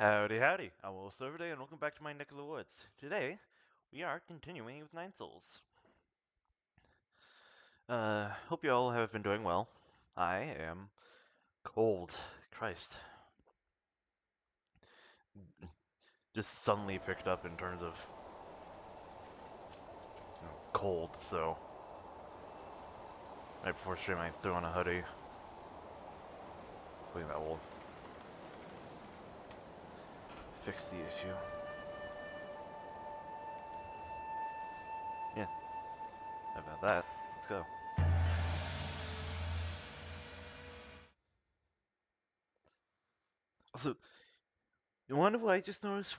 Howdy, howdy. I'm Will Silverday, and welcome back to my neck of the woods. Today, we are continuing with Nine Souls. Hope you all have been doing well. I am cold. Christ. Just suddenly picked up in terms of cold, so right before stream I threw on a hoodie. Hoping that will fix the issue. Yeah, how about that? Let's go. Also, you wonder what I just noticed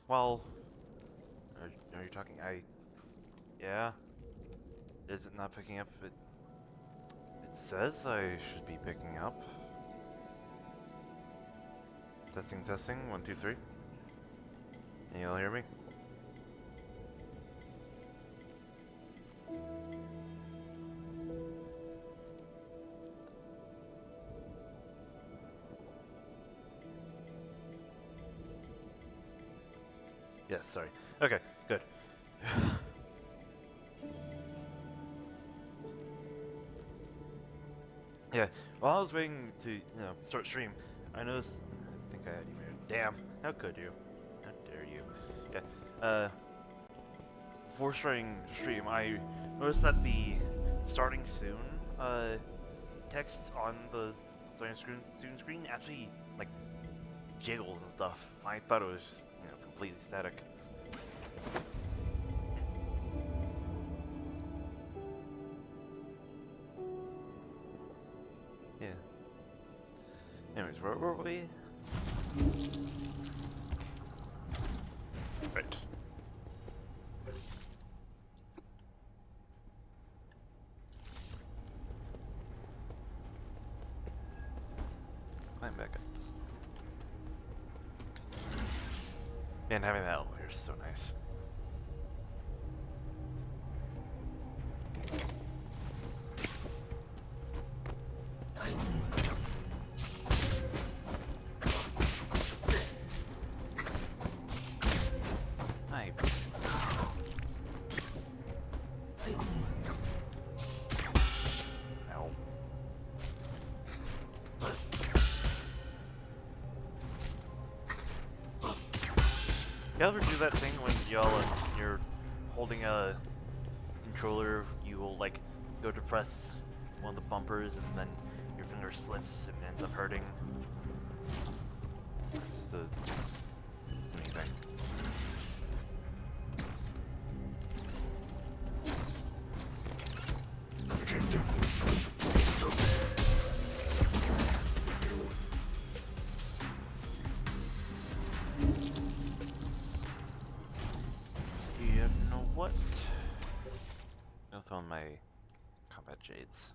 while are you talking? Yeah. Is it not picking up? It says I should be picking up. Testing, testing. 1, 2, 3. Can you all hear me? Yes, sorry. Okay, good. Yeah, while I was waiting to, start stream, I noticed. I think I had you muted. Damn, how could you? How dare you? Yeah, before starting stream, I noticed that the starting soon text on the student screen actually like jiggles and stuff. I thought it was completely static. Yeah. Anyways, where were we? Right. Climb back up. Man, having that elevator is so nice. Hi. Ow. You ever do that thing when you're holding a controller, you will like go to press one of the bumpers and then your finger slips and ends up hurting? Just a silly thing. You know what? I'll throw in my combat jades.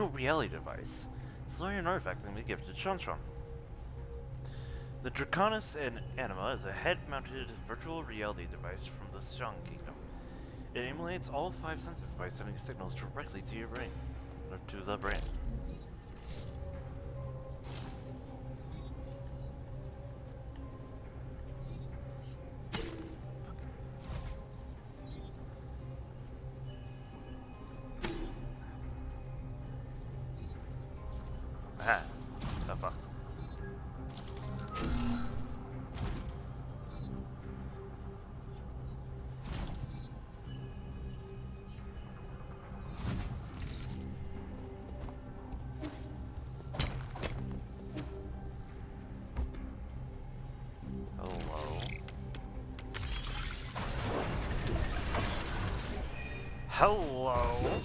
virtual reality device. It's an artifact that we gifted Shanshan. The Draconis Anima is a head-mounted virtual reality device from the Xiang Kingdom. It emulates all 5 senses by sending signals directly to your brain, or to the brain. Ah, the fuck. Hello?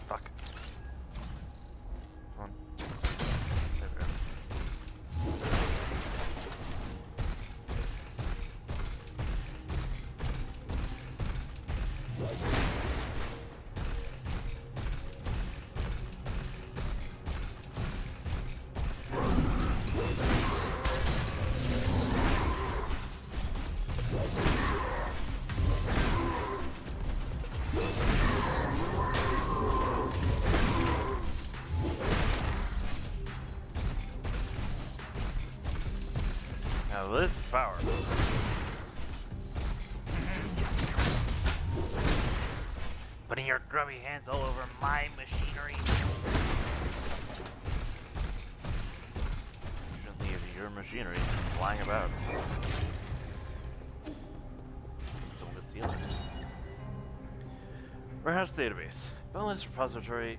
Fuck. Come on. There we go. Now this is power. Putting your grubby hands all over my machinery. Shouldn't leave your machinery just flying about. Someone could steal it. Warehouse database. Balance repository.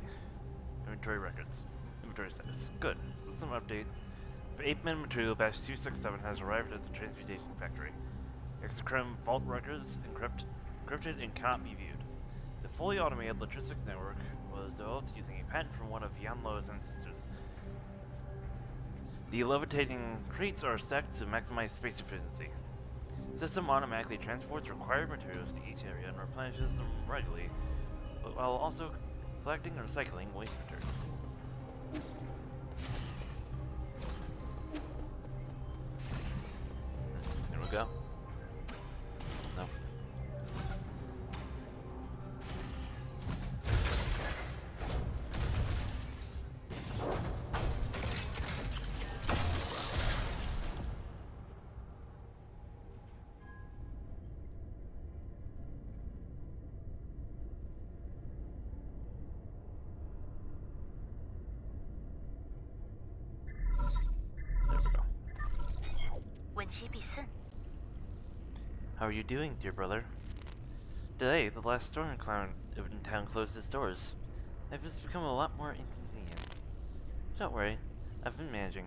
Inventory records. Inventory status. Good. System update. Ape-Man material batch 267 has arrived at the transmutation factory. Exochrome vault records encrypted and cannot be viewed. The fully automated logistics network was developed using a patent from one of Yanlo's ancestors. The levitating crates are stacked to maximize space efficiency. System automatically transports required materials to each area and replenishes them regularly, while also collecting and recycling waste materials. There we go. No. How are you doing, dear brother? Today, the last storm clown in town closed its doors. Life has become a lot more inconvenient. Don't worry, I've been managing.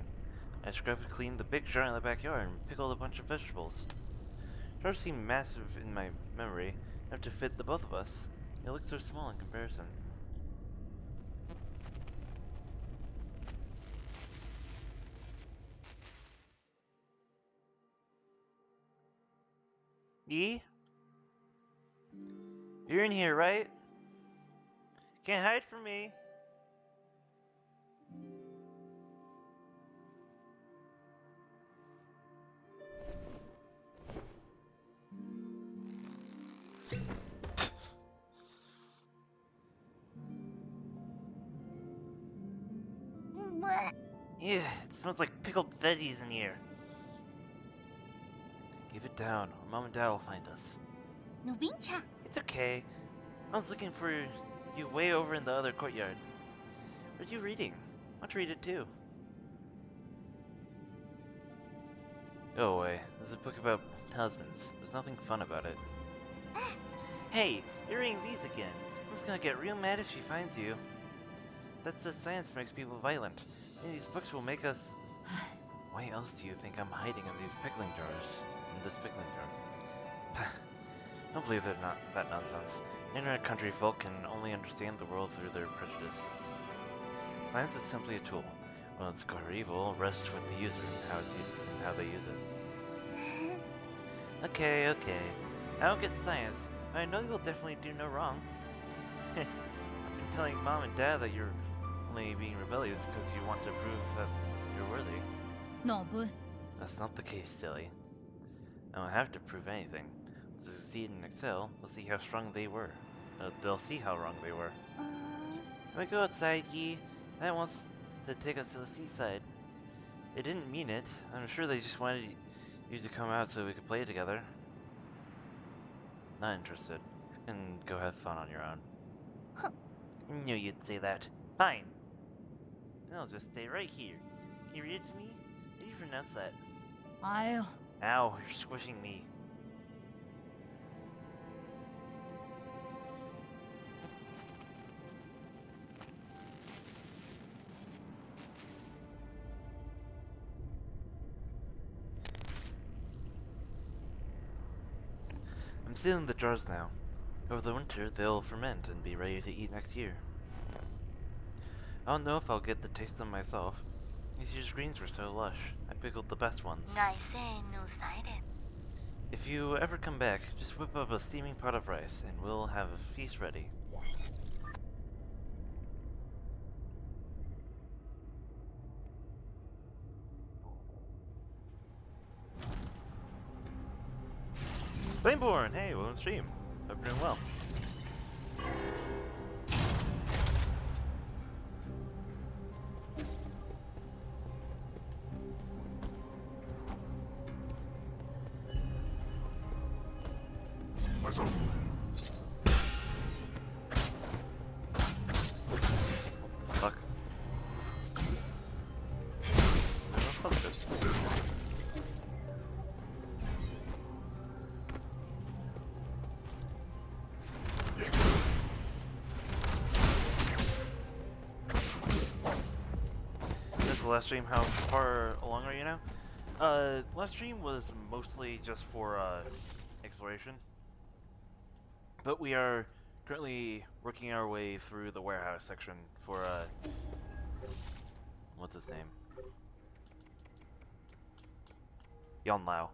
I scrubbed and cleaned the big jar in the backyard and pickled a bunch of vegetables. Jars seem massive in my memory, enough to fit the both of us. It looks so small in comparison. Yi? You're in here, right? Can't hide from me. Yeah, it smells like pickled veggies in here. Keep it down, or Mom and Dad will find us. Nubincha. It's okay. I was looking for you way over in the other courtyard. What are you reading? I'll read it too. Go away. There's a book about husbands. There's nothing fun about it. Hey, you're reading these again. I'm just gonna get real mad if she finds you. That says science makes people violent. And these books will make us... Why else do you think I'm hiding in these pickling jars? In this pickling jar? Don't believe that nonsense. Ignorant country folk can only understand the world through their prejudices. Science is simply a tool. Whether it's good or evil rests with the user and how they use it. Okay. I don't get science, but I know you'll definitely do no wrong. I've been telling Mom and Dad that you're only being rebellious because you want to prove that you're worthy. No, but... That's not the case, silly. I don't have to prove anything. To succeed and excel, they'll see how strong they were. They'll see how wrong they were. Can we go outside, Yi? Dad wants to take us to the seaside. They didn't mean it. I'm sure they just wanted you to come out so we could play together. Not interested. And go have fun on your own. Huh. I knew you'd say that. Fine. Then I'll just stay right here. Can you read it to me? How do you pronounce that? I'll... Ow, you're squishing me. I'm sealing the jars now. Over the winter, they'll ferment and be ready to eat next year. I don't know if I'll get the taste them myself. These year's greens were so lush. I pickled the best ones. If you ever come back, just whip up a steaming pot of rice, and we'll have a feast ready. Flameborn! Hey, welcome to stream. Hope you're doing well. Fuck. There's no substance. This is the last stream. How far along are you now? Last stream was mostly just for exploration, but we are currently working our way through the warehouse section for what's his name? Yon Lao.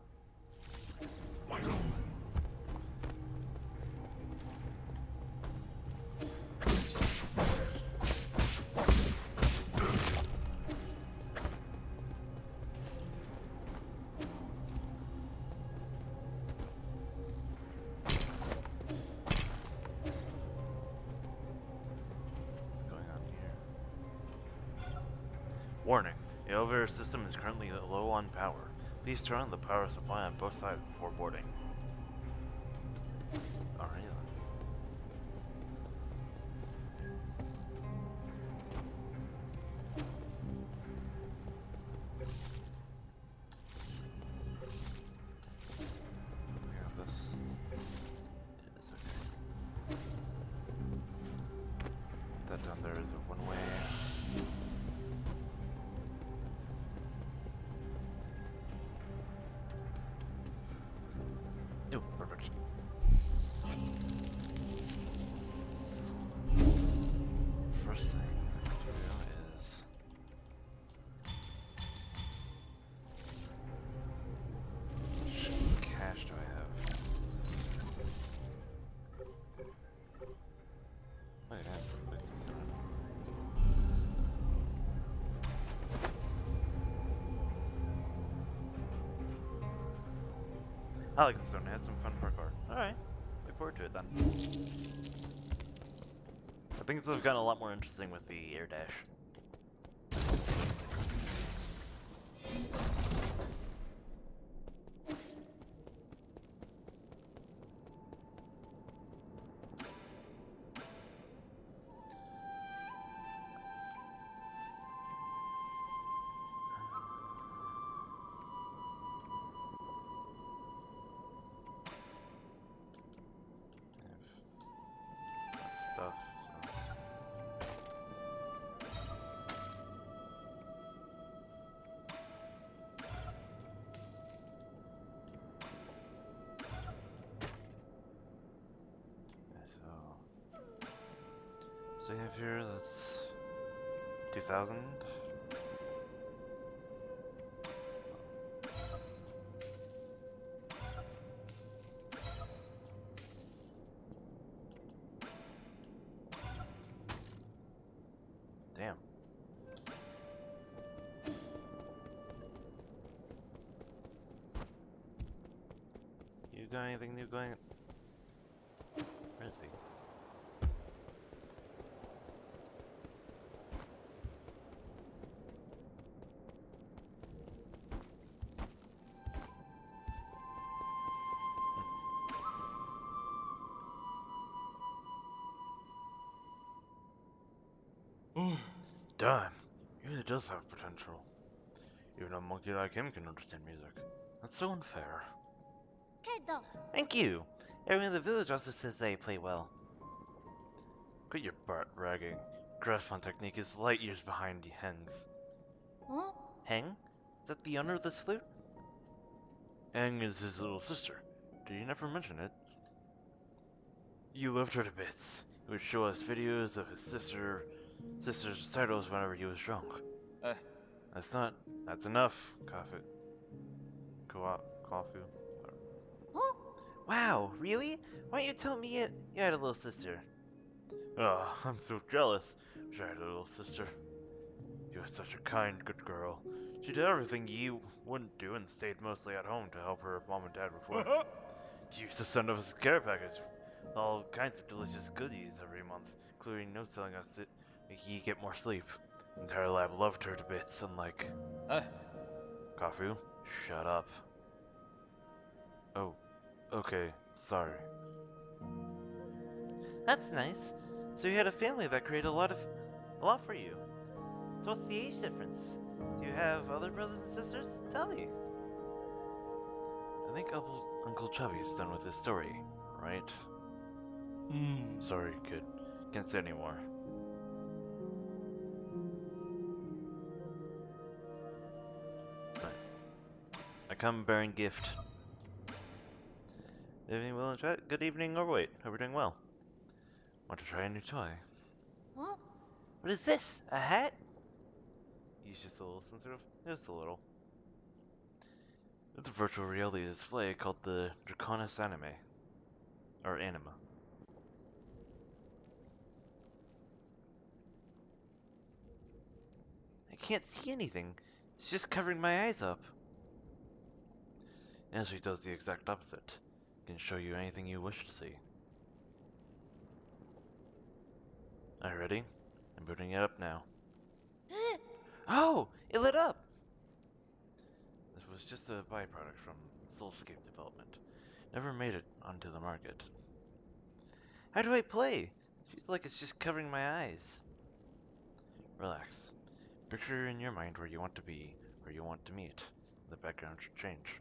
Warning, the elevator system is currently low on power. Please turn on the power supply on both sides before boarding. Alright then. We have this. It is okay. That down there is a one-way. Oh, perfect. First thing I need to do is... How much cash do I have? Oh yeah, perfect. I like this zone. It has some fun parkour. Alright. Look forward to it then. I think this has gotten a lot more interesting with the air dash. stuff. So I have here, that's 2,000. Damn. You got anything new going? Where is he? Damn, he really does have potential. Even a monkey like him can understand music. That's so unfair. けど Thank you! Everyone in the village also says they play well. Quit your butt ragging. Graspon technique is light years behind Heng's. ん Heng? Is that the owner of this flute? Heng is his little sister. Did you never mention it? You loved her to bits. He would show us videos of his sister's recitals whenever he was drunk. That's enough, Coffee. Coffee. ん Wow, really? Why don't you tell me you had a little sister? Oh, I'm so jealous. Wish I had a little sister. You're such a kind, good girl. She did everything you wouldn't do and stayed mostly at home to help her mom and dad with work. She used to send us a care package with all kinds of delicious goodies every month, including notes telling us to make you get more sleep. The entire lab loved her to bits, unlike... Kafu, shut up. Oh, okay, sorry. That's nice. So you had a family that created a lot for you. So what's the age difference? Do you have other brothers and sisters? Tell me. I think Uncle Chubby's done with his story, right? Sorry, kid. Can't say anymore. I come bearing gift. Evening, Will and Chat. Good evening, Overweight. Hope you're doing well. Want to try a new toy? ん What is this? A hat? Use just a little sensitive? Just a little. It's a virtual reality display called the Draconis Anime. Or Anima. I can't see anything. It's just covering my eyes up. Answer does the exact opposite. It can show you anything you wish to see. Are you ready? I'm booting it up now. え Oh! It lit up! This was just a byproduct from Soulscape development. Never made it onto the market. How do I play? It feels like it's just covering my eyes. Relax. Picture in your mind where you want to be, where you want to meet. The background should change.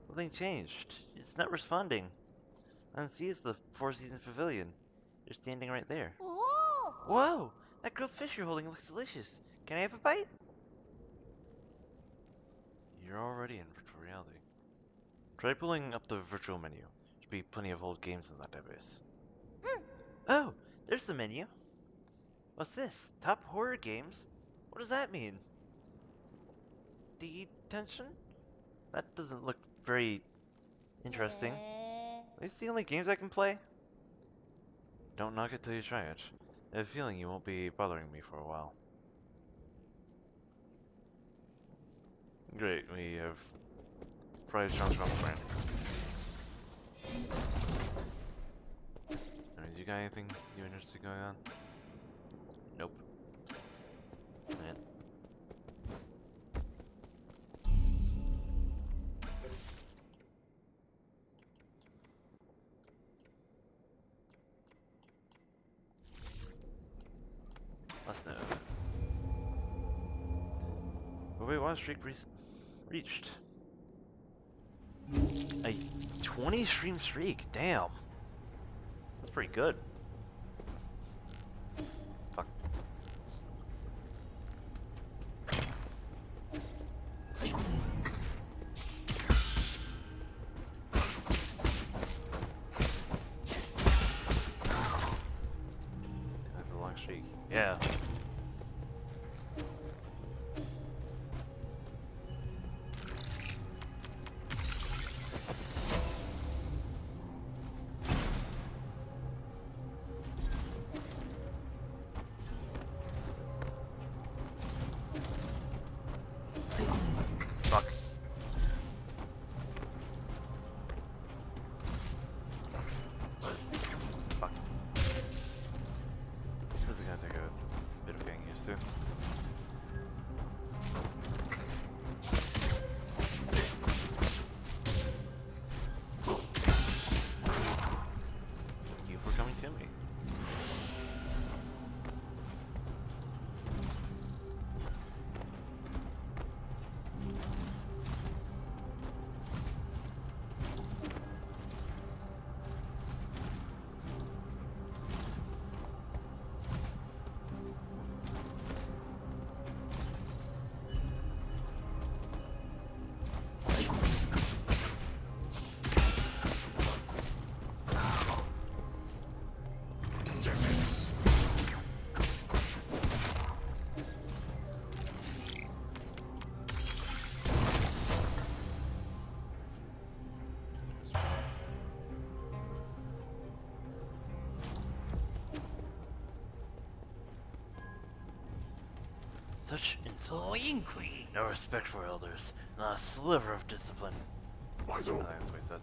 Nothing changed. It's not responding. I see it's the Four Seasons Pavilion. You're standing right there. おお Whoa! That grilled fish you're holding looks delicious. Can I have a bite? You're already in virtual reality. Try pulling up the virtual menu. Should be plenty of old games in that database. Oh! There's the menu. What's this? Top horror games? What does that mean? Detention? That doesn't look very interesting. へ Are these the only games I can play? Don't knock it till you try it. I have a feeling you won't be bothering me for a while. Great, we have Fry's Charms from brand. Anyways, you got anything new interesting going on? Nope. Man. Let's know. But wait, what streak reached? A 20 stream streak, damn. That's pretty good. Yeah. Fuck. Fuck. This is gonna take a bit of getting used to. Thank you for coming to me. Such insolence. No respect for elders, not a sliver of discipline. That's what he said.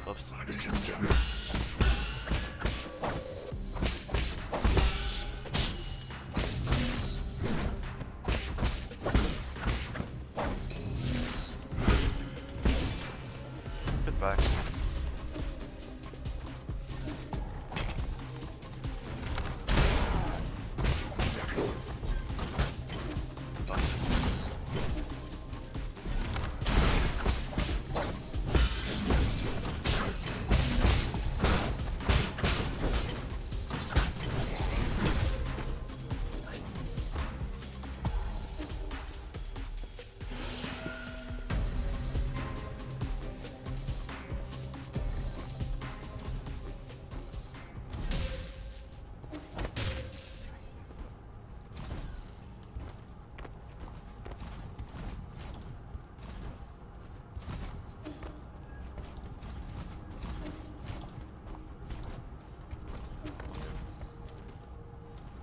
Oops. Goodbye.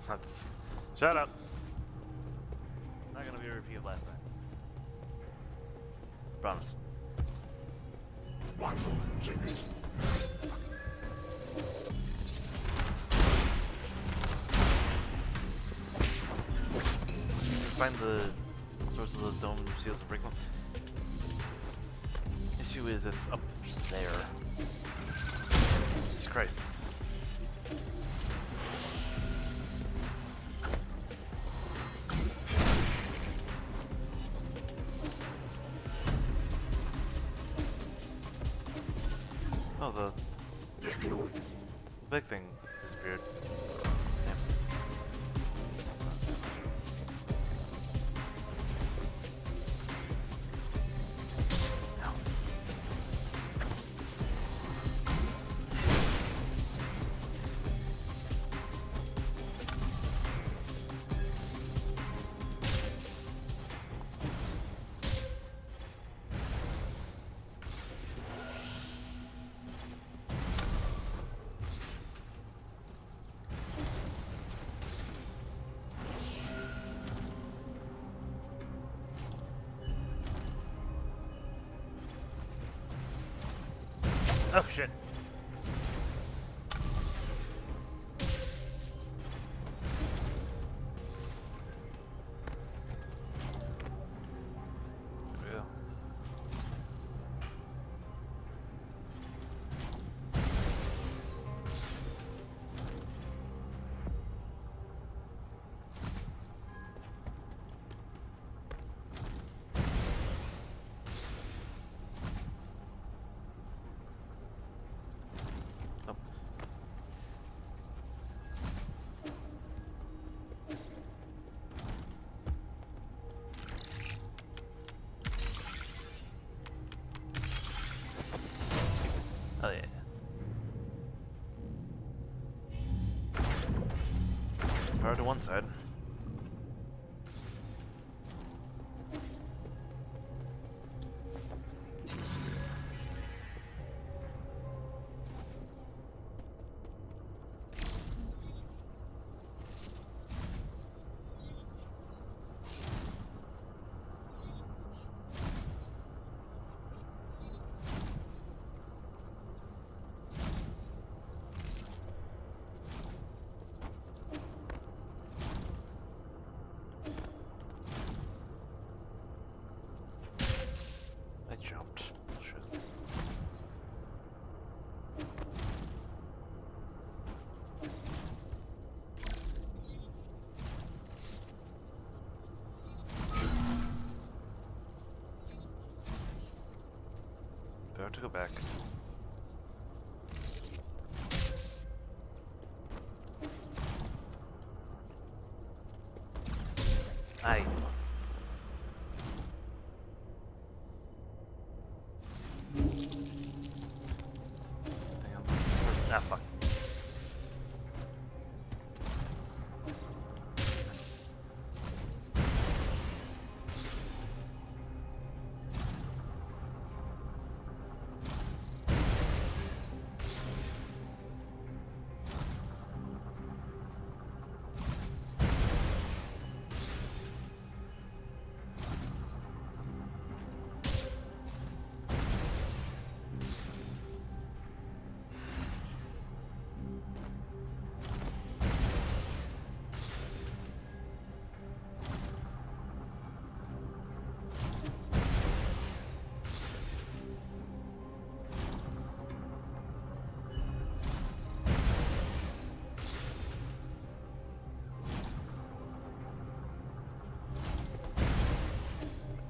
Not this. Shut up. Not gonna be a repeat of last night. Promise. Find the source of those dome shields and break them. Issue is it's up there. Jesus Christ. Oh, the big thing disappeared. Damn. No. Oh shit. There we go. arrow to one side. I jumped. Shit. Do I have to go back? Aye. Hang on. Ah, fuck.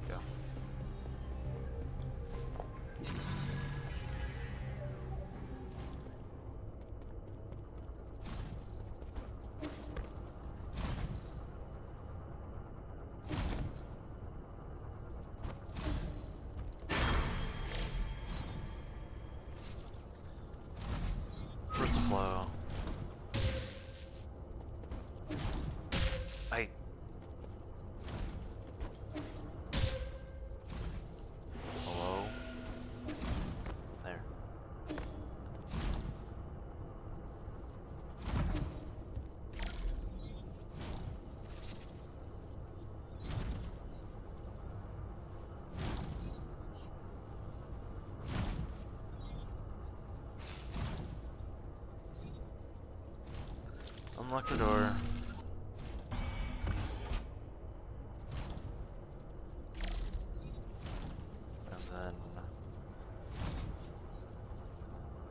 Go. First flow. I. Hello? There. Unlock the door. And then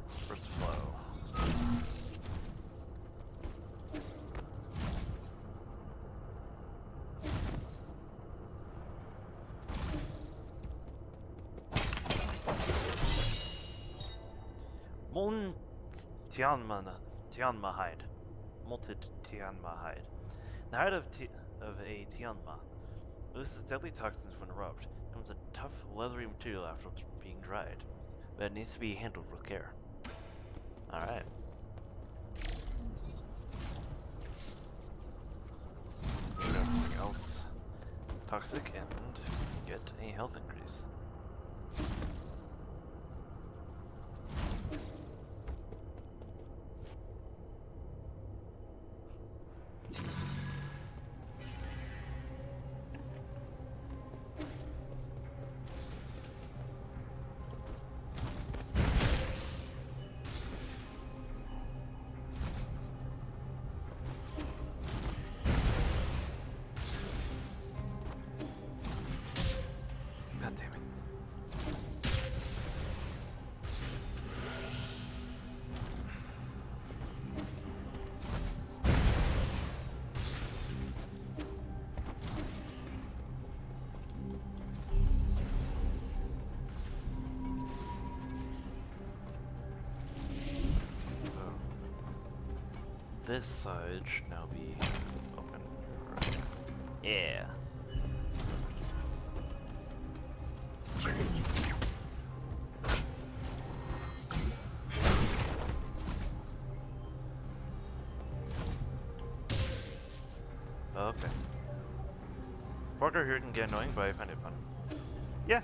first flow. Molten Tianma hide. Molted Tianma hide. The hide of a Tianma releases deadly toxins when rubbed. It becomes a tough, leathery material after being dried, but it needs to be handled with care. Alright. Grab something else toxic and get a health increase. God damn it. So, this side should now be open. Right. Yeah. Oh, okay. Parkour here can get annoying, but I find it fun. Yeah.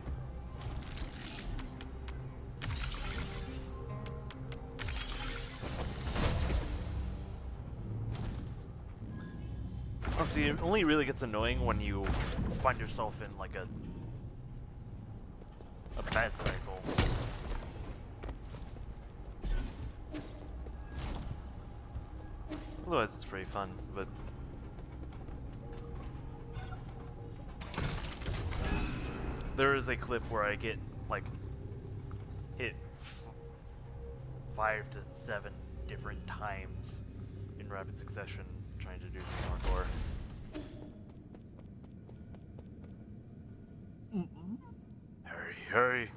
See, it only really gets annoying when you find yourself in like a bad cycle. Otherwise, it's pretty fun, but there is a clip where I get like hit 5 to 7 different times in rapid succession trying to do parkour. Hurry, hurry!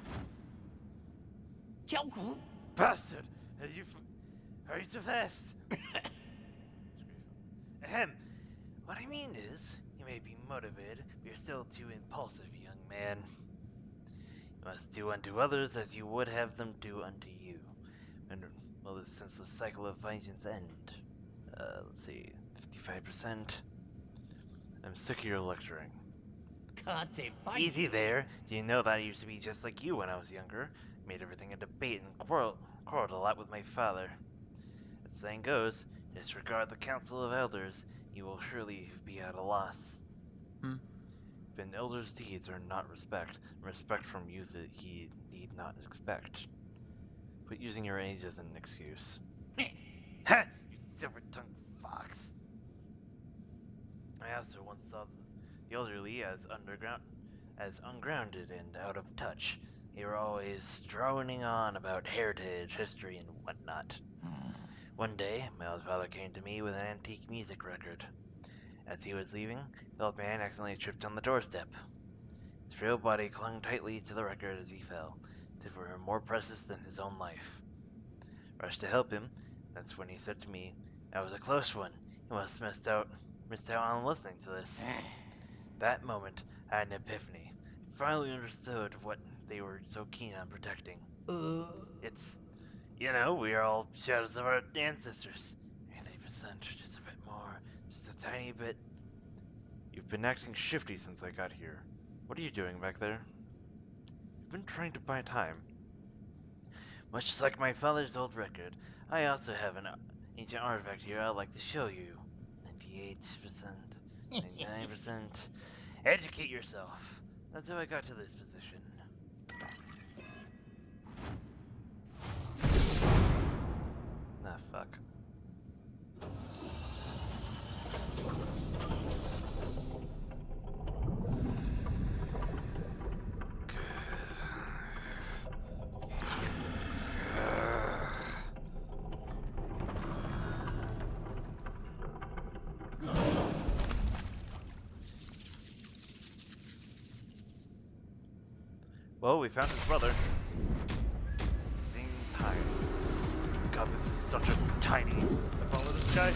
焦苦， Bastard! Hurry so fast! Ahem! What I mean is, you may be motivated, but you're still too impulsive, young man. You must do unto others as you would have them do unto you. And will this senseless cycle of vengeance end? Let's see, 55%. I'm sick of your lecturing. 可这把 Easy there. Do you know that I used to be just like you when I was younger? Made everything a debate and quarreled a lot with my father. As the saying goes, disregard the council of elders, you will surely be at a loss. If an elder's deeds are not respect, and respect from youth that he need not expect. Quit using your age as an excuse. Ha! You silver-tongued fox! I also once saw the elderly as ungrounded and out of touch. They were always droning on about heritage, history, and whatnot. One day, my old father came to me with an antique music record. As he was leaving, the old man accidentally tripped on the doorstep. His frail body clung tightly to the record as he fell, as if it were more precious than his own life. I rushed to help him. That's when he said to me, "That was a close one. You must have missed out on listening to this." That moment, I had an epiphany. I finally understood what they were so keen on protecting. It's, we are all shadows of our ancestors. 80%, just a bit more, just a tiny bit. You've been acting shifty since I got here. What are you doing back there? You've been trying to buy time. Much like my father's old record, I also have an ancient artifact here I'd like to show you. 98%, 99%. Educate yourself. That's how I got to this position. Nah, fuck. Well, we found his brother. Same time. God, this is such a tiny. Follow this guy.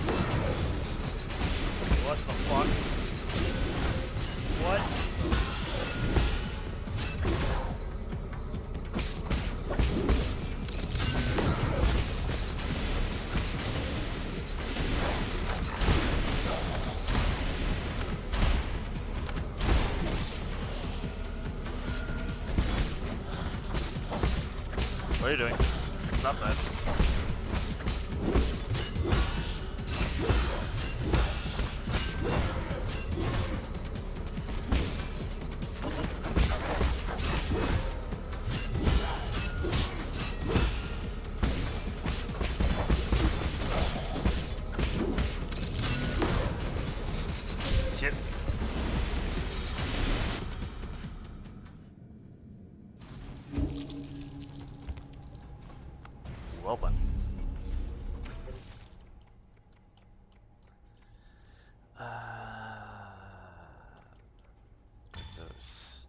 What the fuck? What? What are you doing? Stop that. Shit. Well done. Get those.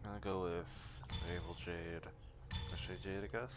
I'm gonna go with Naval Jade. Crochet Jade, I guess.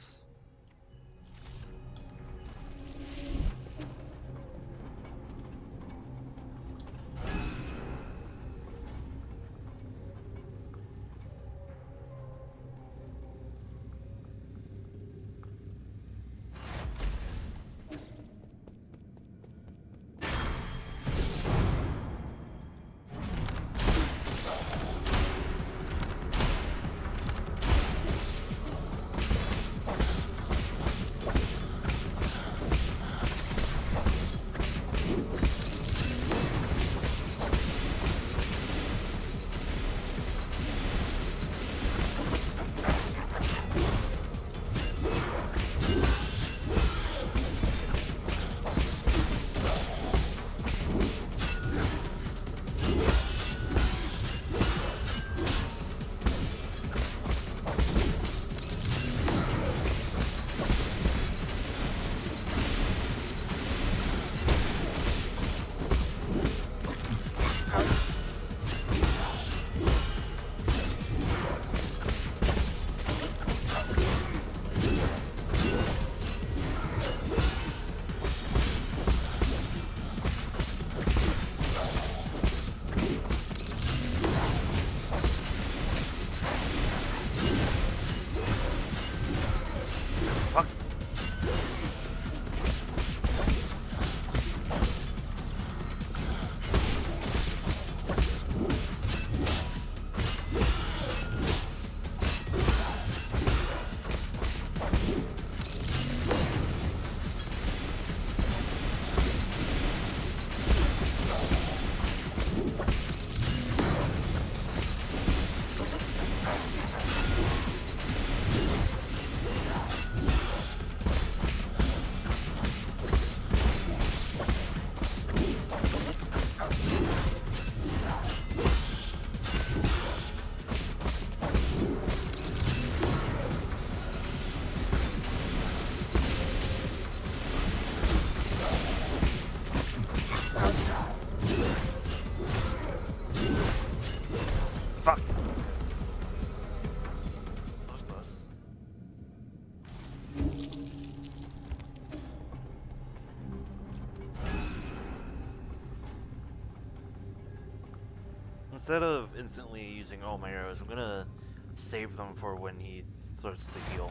instead of instantly using all my arrows, I'm gonna save them for when he starts to heal.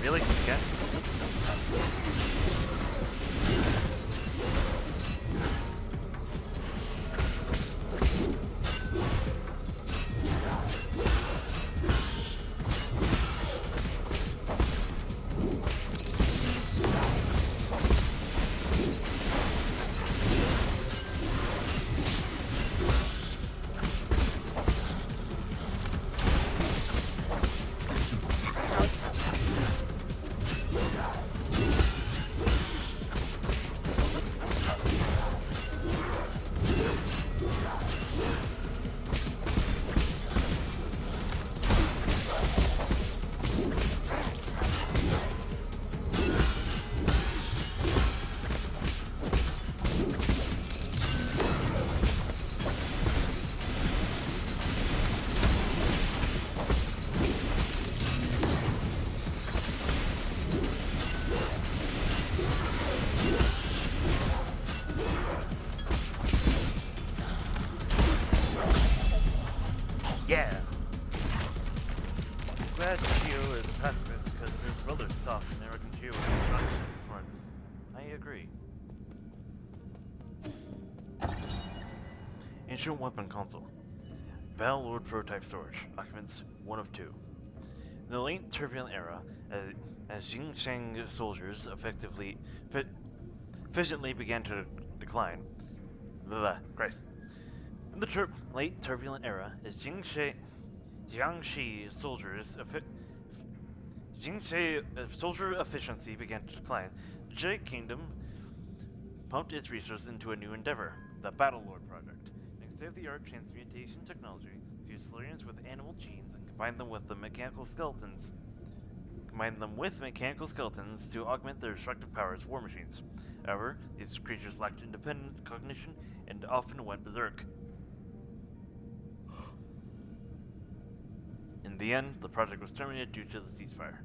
Really? Again? Yeah! Glad Chio is a pacifist because his brother's tough and American Chio is not smart. I agree. Ancient Weapon Console. Battle Lord Prototype Storage. Occupants 1 of 2. In the late turbulent era, as Xingsheng soldiers efficiently began to decline. Christ. In the late turbulent era, as Jiangxi soldier efficiency began to decline, the Jade Kingdom pumped its resources into a new endeavor, the Battle Lord Project. An state-of-the-art transmutation technology fused Solarians with animal genes and combined them with mechanical skeletons to augment their destructive powers as war machines. However, these creatures lacked independent cognition and often went berserk. In the end, the project was terminated due to the ceasefire.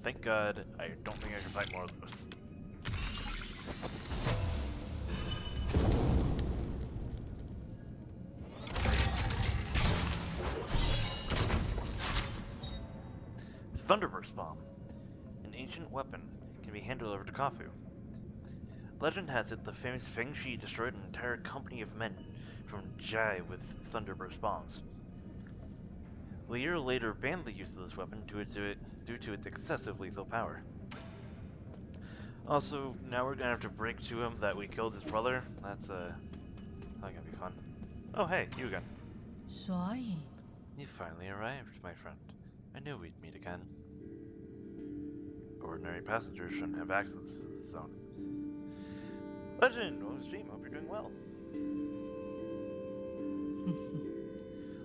Thank God, I don't think I can fight more of those. Thunderburst Bomb. An ancient weapon can be handed over to Kafu. Legend has it the famous Feng Shi destroyed an entire company of men from Jai with Thunderburst bombs. Lear later banned the use of this weapon due to its excessive lethal power. Also, now we're gonna have to break to him that we killed his brother. That's not gonna be fun. Oh hey, you again. 所以 You finally arrived, my friend. I knew we'd meet again. Ordinary passengers shouldn't have access to this zone. Legend, welcome to stream. Hope you're doing well.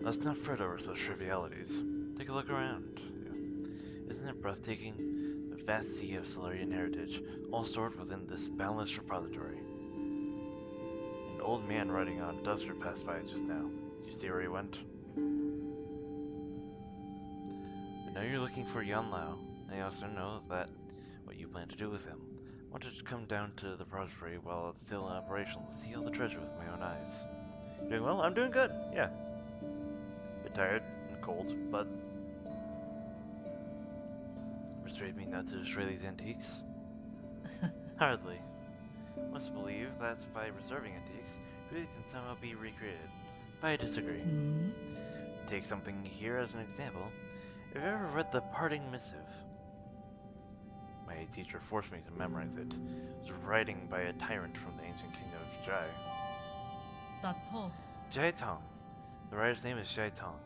Let's not fret over such trivialities. Take a look around. Isn't it breathtaking? The vast sea of Solarian heritage, all stored within this boundless repository. An old man riding on a duster passed by just now. Did you see where he went? I know you're looking for Yan Lao. I also know that what you plan to do with him. I wanted to come down to the repository while it's still operational to see all the treasure with my own eyes. You doing well? I'm doing good, yeah. Bit tired and cold, but persuade me not to destroy these antiques? Hardly. Must believe that by preserving antiques, beauty can somehow be recreated. But I disagree. Take something here as an example. Have you ever read The Parting Missive? My teacher forced me to memorize it. It was writing by a tyrant from the ancient kingdom of Jai. 咋透 Jai Tong. The writer's name is Jai Tong.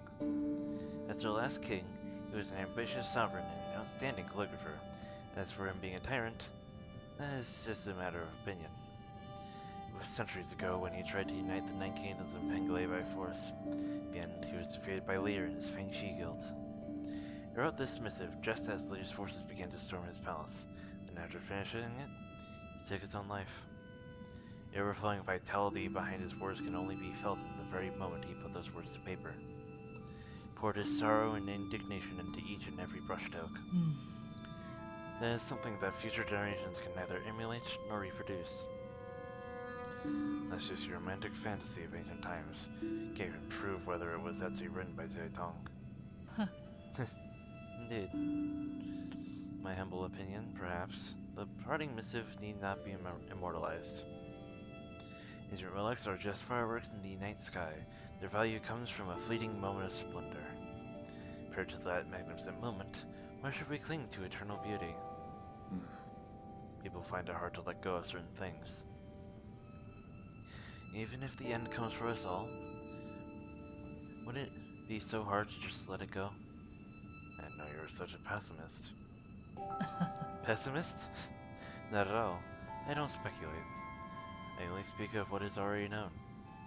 As their last king, he was an ambitious sovereign and an outstanding calligrapher. As for him being a tyrant, that is just a matter of opinion. It was centuries ago when he tried to unite the 9 kingdoms of Penglei by force. In the end, he was defeated by Lear and his Feng Shi guild. He wrote this missive just as Lear's forces began to storm his palace, and after finishing it, he took his own life. The overflowing vitality behind his words can only be felt in the very moment he put those words to paper. poured his sorrow and indignation into each and every brushstroke. That is something that future generations can neither emulate nor reproduce. That's just your romantic fantasy of ancient times. Can't even prove whether it was actually written by Zedong. Indeed. My humble opinion, perhaps, the parting missive need not be immortalized. Ancient relics are just fireworks in the night sky. Their value comes from a fleeting moment of splendor. Compared to that magnificent moment, why should we cling to eternal beauty? People find it hard to let go of certain things. Even if the end comes for us all, wouldn't it be so hard to just let it go? I didn't know you were such a pessimist. Pessimist? Not at all. I don't speculate. I only speak of what is already known.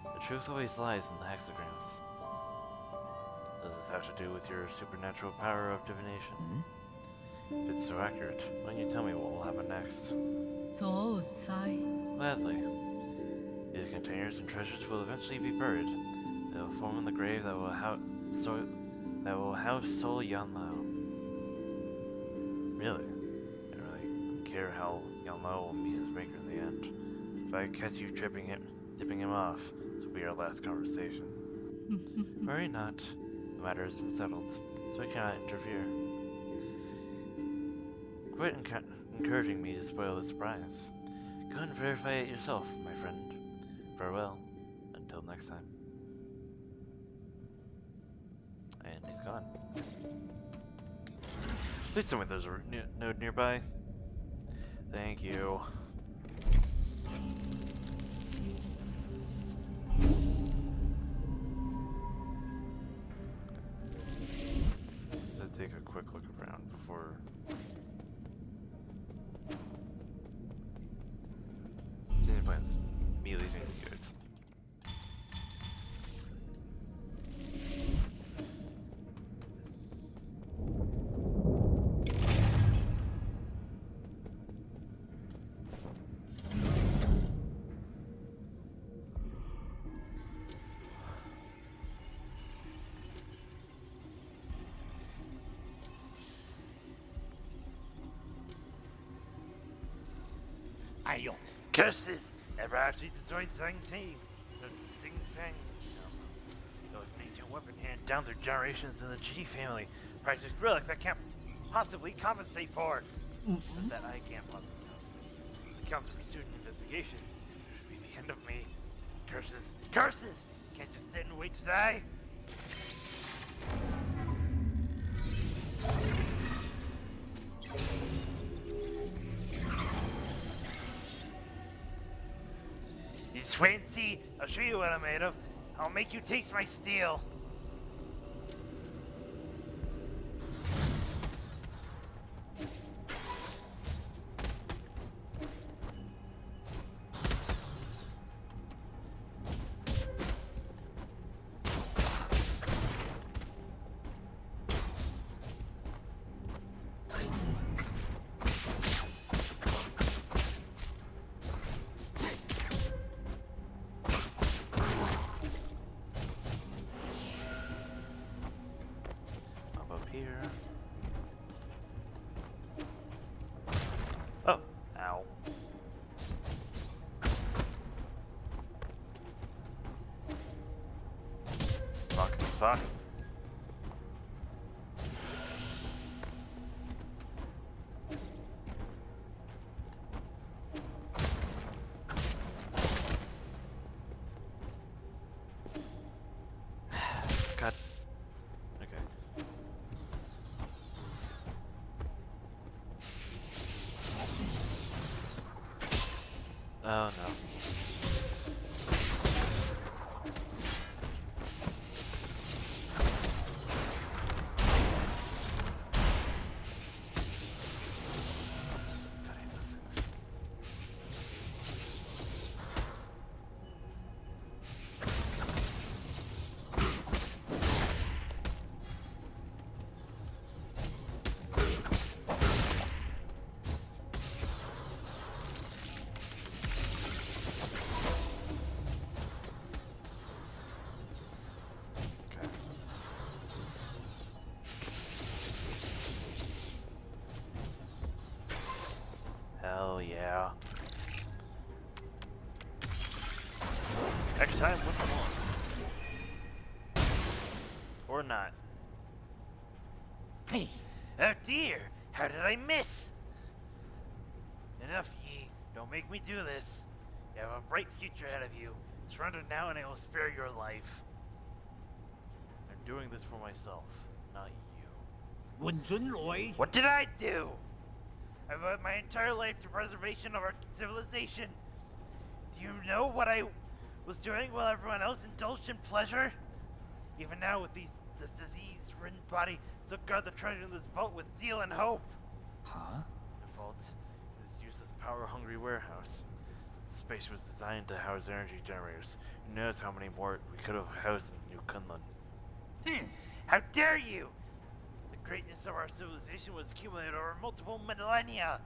The truth always lies in the hexagrams. Does this have to do with your supernatural power of divination? If it's so accurate, why don't you tell me what will happen next? Gladly. These containers and treasures will eventually be buried. They will form in the grave that will house Sol Yanlao. Really? I don't really care how Yanlao will meet his maker in the end. If I catch you dipping him off, this will be our last conversation. Worry not. The matter has been settled, so I cannot interfere. Quit encouraging me to spoil the surprise. Go and verify it yourself, my friend. Farewell. Until next time. And he's gone. Please tell me there's a node nearby. Thank you. Just take a quick look around before. Any plans? Immediately changing goods. Ayo. Curses! Never actually destroyed Zhang Ting. The Xing Tang. Those ancient weapon handed down through generations in the G family. Priceless relic that can't possibly compensate for. But that I can't possibly compensate. The council pursued an investigation. It should be the end of me. Curses! Curses! Can't just sit and wait to die. You just wait and see. I'll show you what I'm made of. I'll make you taste my steel. Here. Oh, ow. Fuck. God. Okay. Oh no. Next time, once more. Or not. Hey, Oh dear! How did I miss? Enough, ye. Don't make me do this. You have a bright future ahead of you. Surrender now and I will spare your life. I'm doing this for myself, not you. 換准來。 What did I do? I devoted my entire life to preservation of our civilization. Do you know what I was doing while everyone else indulged in pleasure? Even now, with this disease-ridden body, still guard the treasure in this vault with zeal and hope. Huh? The vault is used as a power-hungry warehouse. The space was designed to house energy generators. Who knows how many more we could have housed in New Kunlun? How dare you! The greatness of our civilization was accumulated over multiple millennia.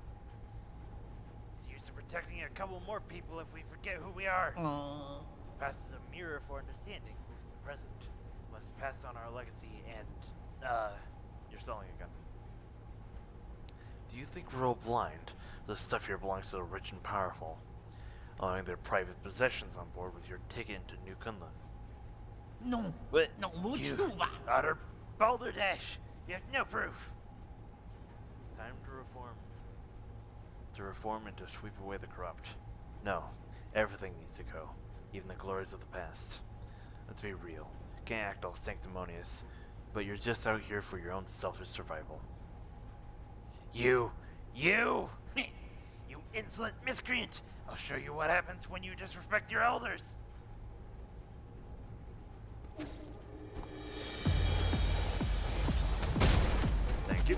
It's used in protecting a couple more people if we forget who we are. The past is a mirror for understanding. The present must pass on our legacy and, you're stalling again. Do you think we're all blind? The stuff here belongs to the rich and powerful, allowing their private possessions on board with your ticket into New Kunlun. No, What? no,冇 You 錯吧？ utter balderdash! You have no proof! Time to reform. To reform and to sweep away the corrupt. No, everything needs to go, even the glories of the past. Let's be real. Can't act all sanctimonious, but you're just out here for your own selfish survival. You insolent miscreant! I'll show you what happens when you disrespect your elders! Thank you.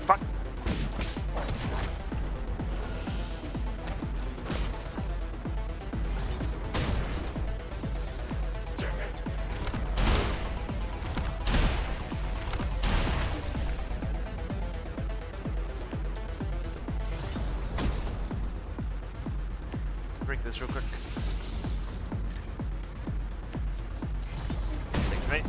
Fuck. Break this real quick. Thanks, mate.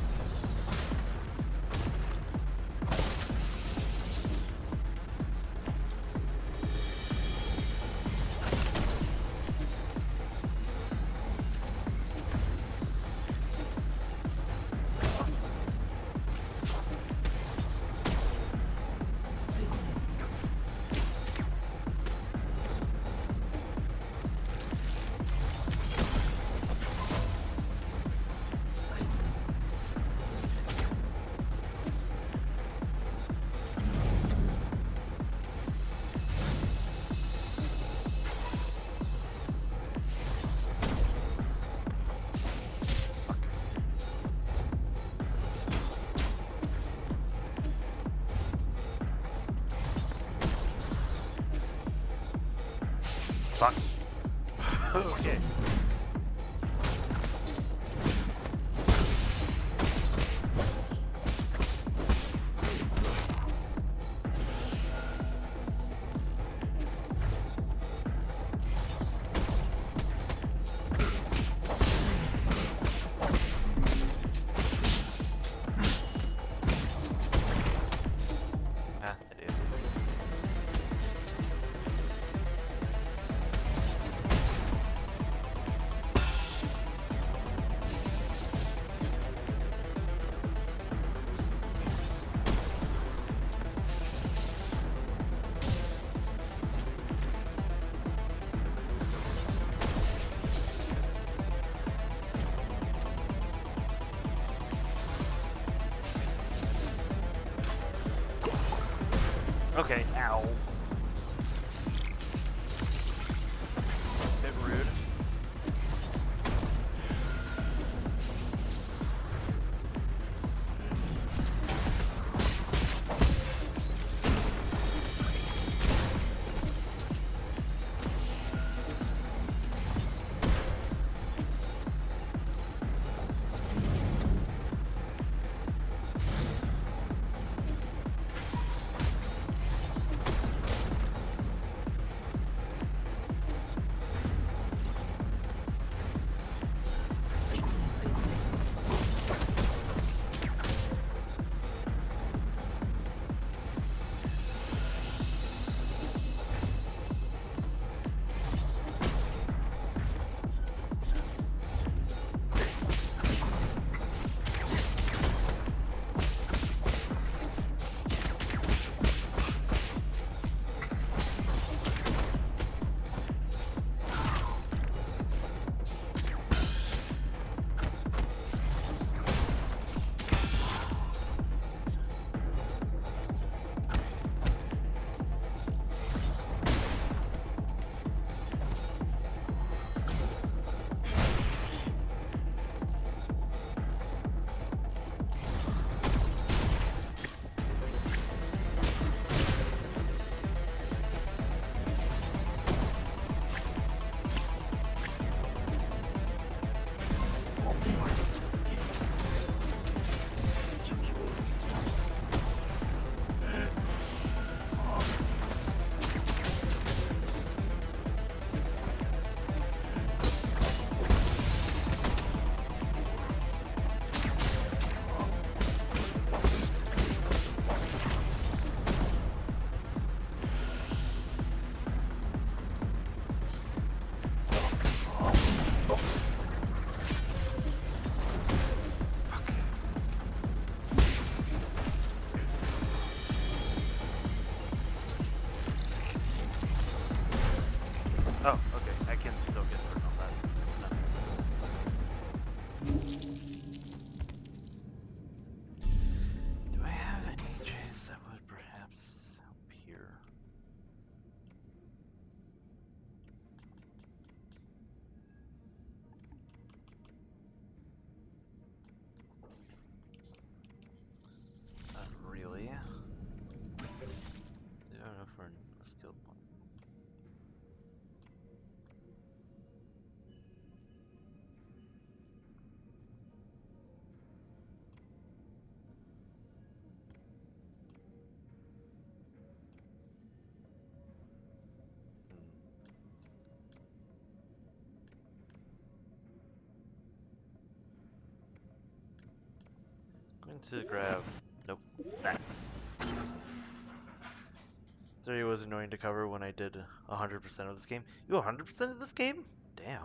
Fuck. Okay. Ah, it is. Okay, ow. Bit rude. skill point. Going to grab. Nope. That. 30 was annoying to cover when I did 100% of this game. You 100% of this game? Damn.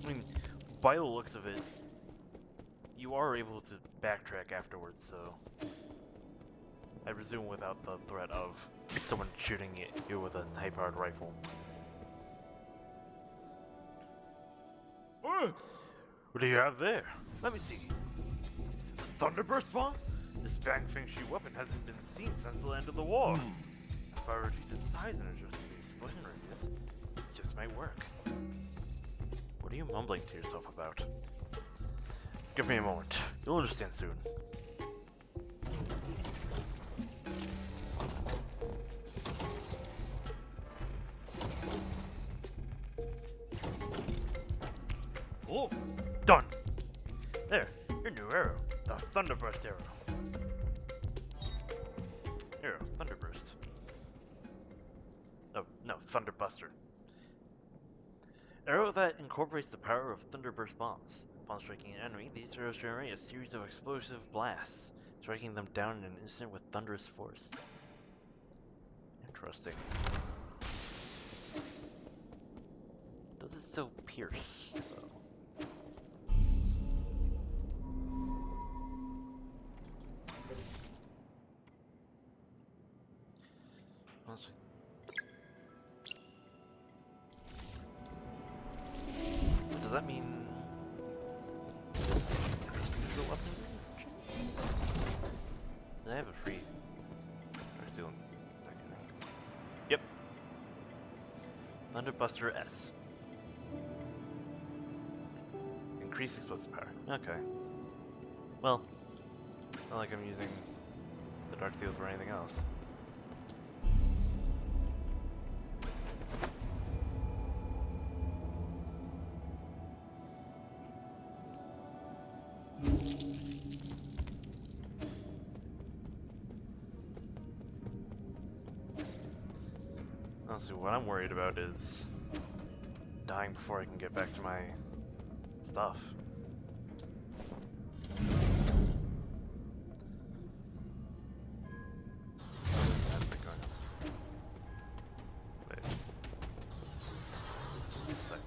I mean, by the looks of it, you are able to backtrack afterwards, so I presume without the threat of someone shooting at you with a high-powered rifle. What do you have there? Let me see. A Thunderburst bomb? This Fang Fengshi weapon hasn't been seen since the end of the war. If I reduce its size and adjust the explosion radius, it just might work. What are you mumbling to yourself about? Give me a moment. You'll understand soon. Oh, Done! There, your new arrow. The Thunderburst arrow. Arrow, Thunderburst. No, Thunderbuster. Arrow that incorporates the power of Thunderburst bombs. Upon striking an enemy, these arrows generate a series of explosive blasts, striking them down in an instant with thunderous force. Interesting. Does it still pierce, though? Let's see. Does that mean the weapon? I have a free. Yep. Thunderbuster S. Increase explosive power. Okay. Well, not like I'm using the Dark Seal for anything else. Honestly, what I'm worried about is dying before I can get back to my stuff. Wait. Sec.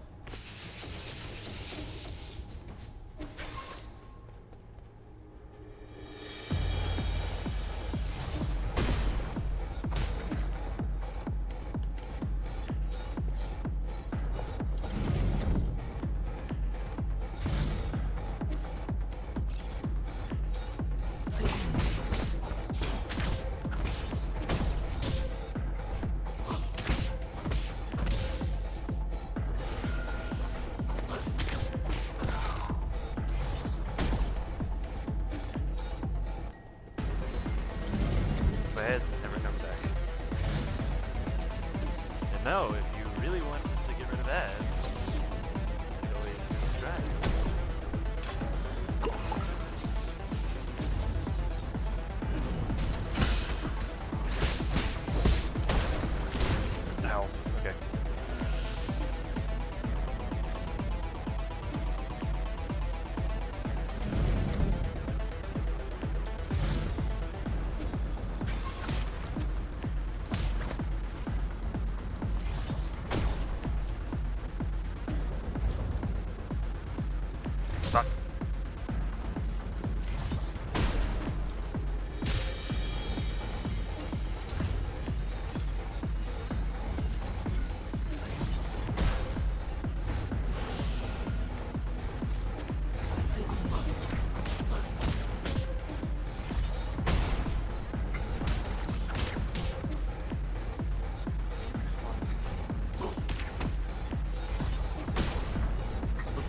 My head's never come back. And no, if you really want to get rid of ads, you can always subscribe. Ow. Okay.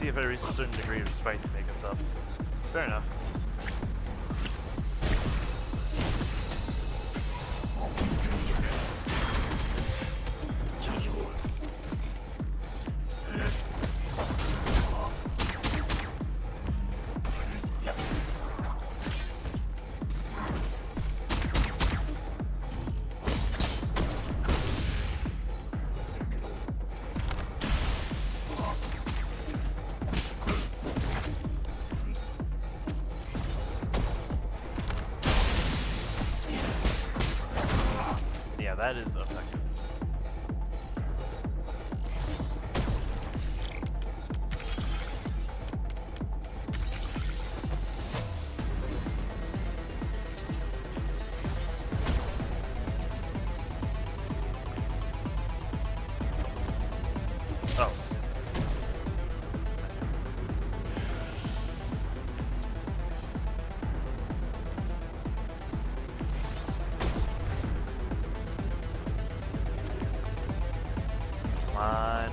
see if I reach a certain degree of spite to make us up. Fair enough. Yeah, that is effective. Oh. Come on.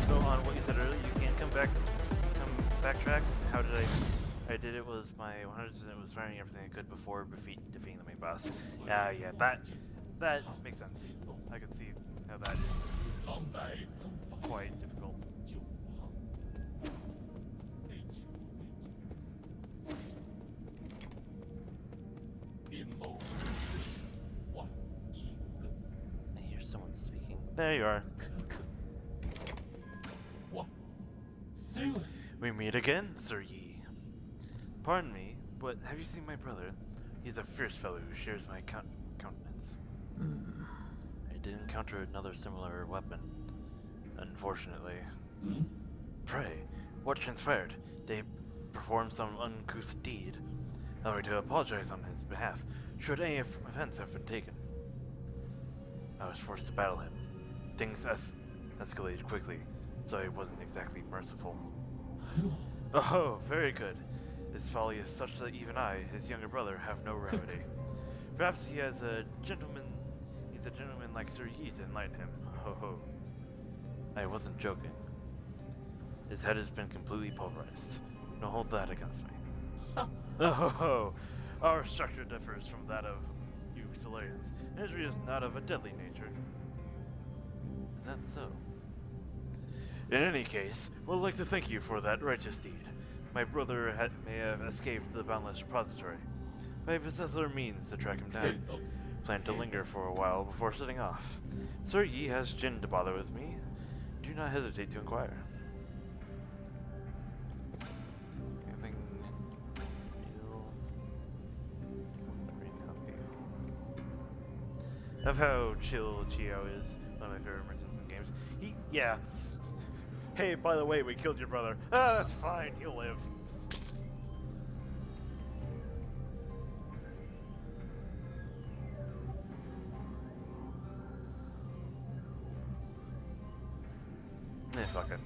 So on what you said earlier, you can't come backtrack. How did I did it was my 100% was firing everything I could before defeating the main boss. Yeah, that makes sense. I can see how that is quite difficult. I hear someone speaking. There you are. We meet again, Sir Yi. Pardon me, but have you seen my brother? He's a fierce fellow who shares my countenance. I did encounter another similar weapon, unfortunately. Pray, what transpired? Did he perform some uncouth deed? Allow me to apologize on his behalf, should any offense have been taken. I was forced to battle him. Things escalated quickly, so I wasn't exactly merciful. Oh, very good. His folly is such that even I, his younger brother, have no remedy. Perhaps he's a gentleman like Sir Yi to enlighten him. Ho ho. I wasn't joking. His head has been completely pulverized. Don't hold that against me. Oh ho ho. Our structure differs from that of you Solarians. Injury is not of a deadly nature. Is that so? In any case, we'd like to thank you for that righteous deed. My brother may have escaped the Boundless Repository, but I possess other means to track him down. Plan to linger for a while before setting off. Sir Yi has Jin to bother with me. Do not hesitate to inquire. Anything new? Of how chill Chio is. One of my favorite merchants in games. Yeah. Hey, by the way, we killed your brother. Ah, that's fine. He'll live. Fuck it.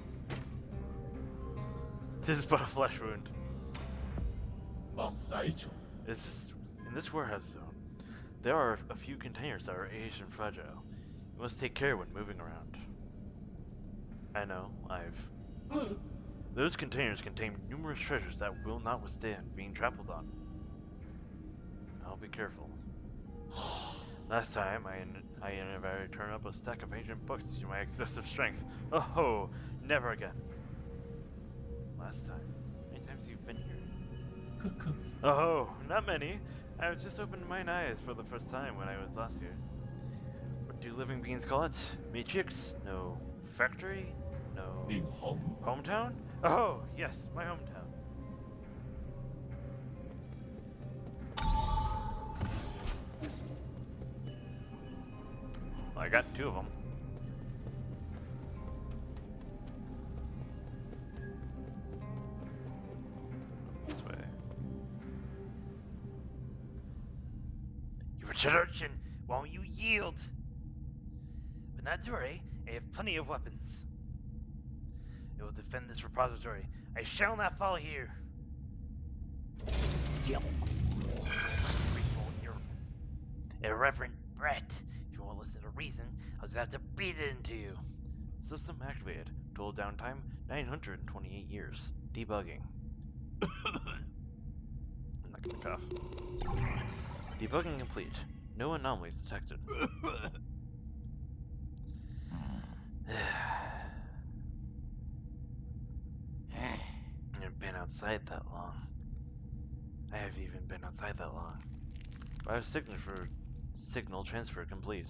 This is but a flesh wound. It's just, in this warehouse zone, there are a few containers that are aged and fragile. You must take care when moving around. I know, Those containers contain numerous treasures that will not withstand being trampled on. I'll be careful. Last time, I inadvertently turned up a stack of ancient books due to my excessive strength. Oh, never again. Last time? How many times have you been here? Oh, not many. I was just opening my eyes for the first time when I was last here. What do living beings call it? Matrix? No. Factory? No. Hometown? Oh, yes, my hometown. I got two of them. This way. You wretched urchin, won't you yield? But not to worry, I have plenty of weapons. I will defend this repository. I shall not fall here. Your irreverent brat. If you won't listen to reason, I'll just have to beat it into you. System activated. Total downtime 928 years. Debugging. I'm not gonna cough. Debugging complete. No anomalies detected. I've been outside that long. I have even been outside that long. I have signal transfer complete.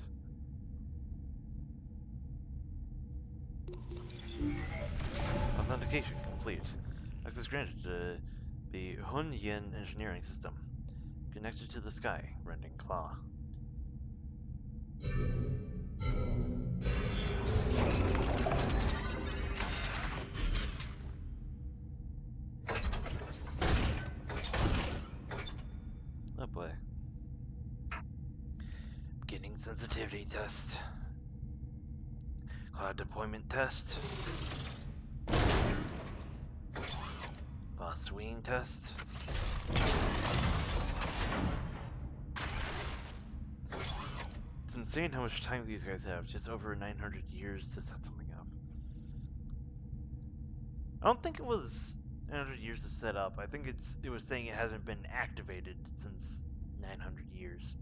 Authentication complete. Access granted to the Hunyin engineering system. Connected to the sky, rending claw. Oh boy. Beginning sensitivity test. Cloud deployment test. Voss-Wien test. It's insane how much time these guys have. Just over 900 years to set something up. I don't think it was 900 years to set up. I think it was saying it hasn't been activated since 900 years.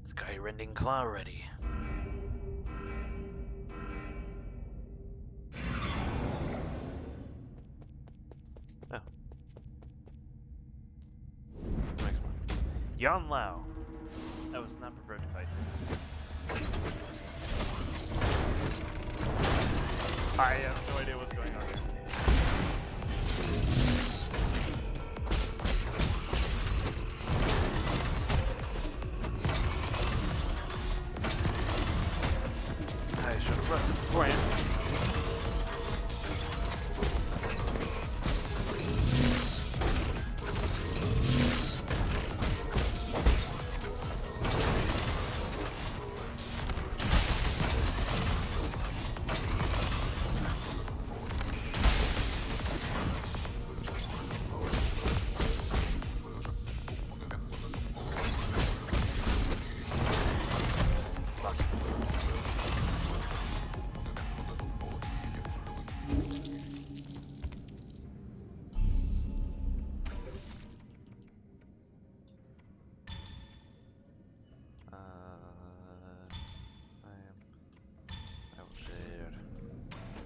Sky-rending claw ready. Oh. Next one. Yan Lao. I was not prepared to fight. I have no idea what's going on here. I should have rested beforehand.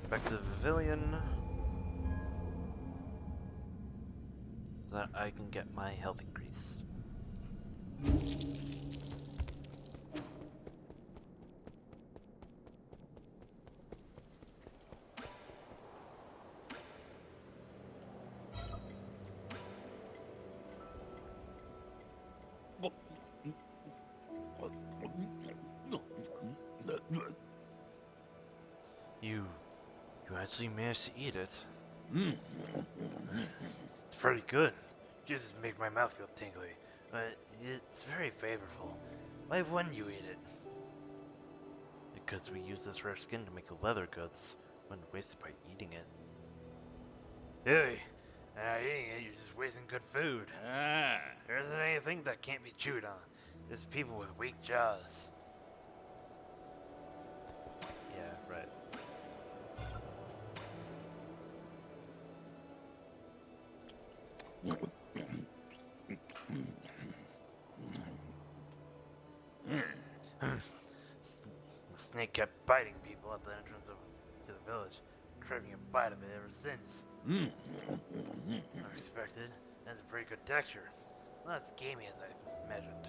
Back to the pavilion, so that I can get my health increase. You actually managed to eat it. It's pretty good. Just make my mouth feel tingly. But it's very flavorful. Why wouldn't you eat it? Because we use this rare skin to make leather goods. Wouldn't waste it by eating it. Hey, eating it, you're just wasting good food. There isn't anything that can't be chewed on. Just people with weak jaws. Yeah, right. The snake kept biting people at the entrance to the village, craving a bite of it ever since. Unexpected, and it's a pretty good texture. It's not as gamey as I imagined.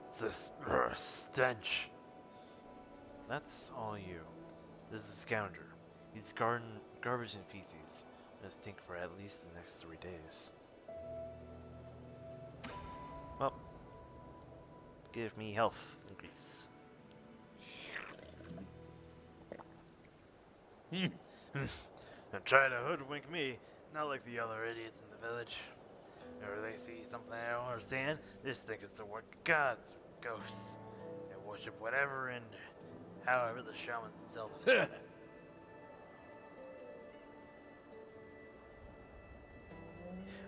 It's this stench. That's all you. This is a scoundrel. Eats garbage and feces. It'll stink for at least the next 3 days. Well, give me health increase. Now try to hoodwink me, not like the other idiots in the village. Whenever they see something I don't understand, they just think it's the work of gods or ghosts. They worship whatever and however the shamans tell them.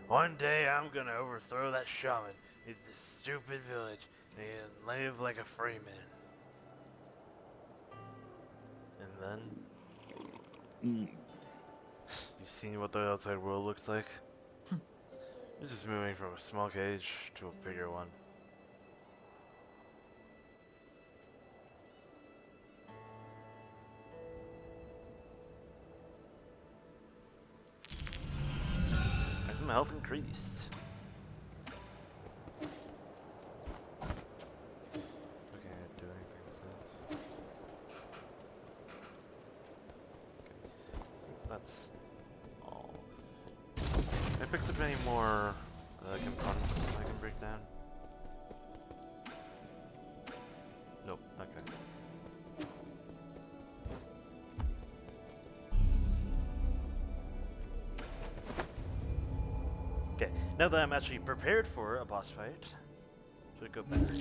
One day I'm gonna overthrow that shaman in this stupid village and live like a free man. then Mm. you seen what the outside world looks like? It's just moving from a small cage to a bigger one. As my health increased. Okay, I didn't do anything with that. Okay. That's all. I picked up any more components I can break down? Nope, okay. Okay, now that I'm actually prepared for a boss fight, should it go better?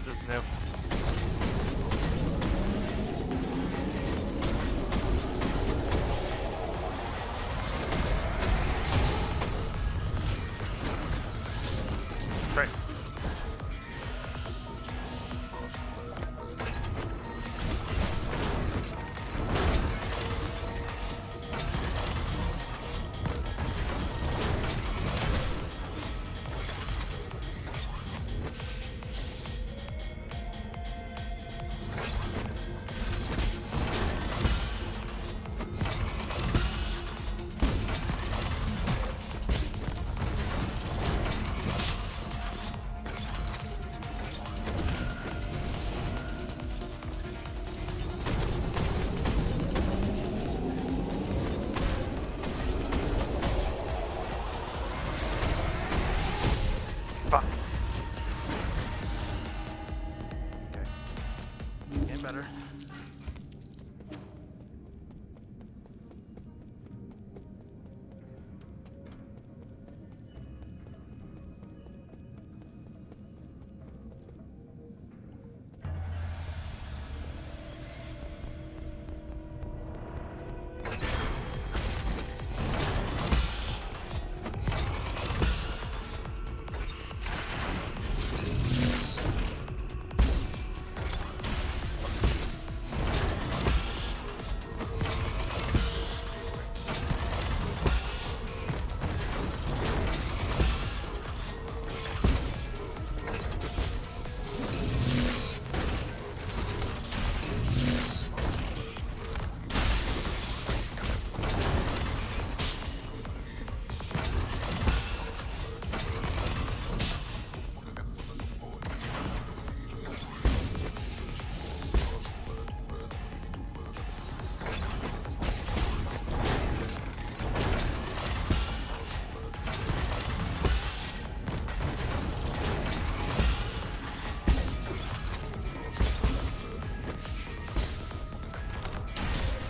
Just new. Right. Fuck. Okay. Getting better.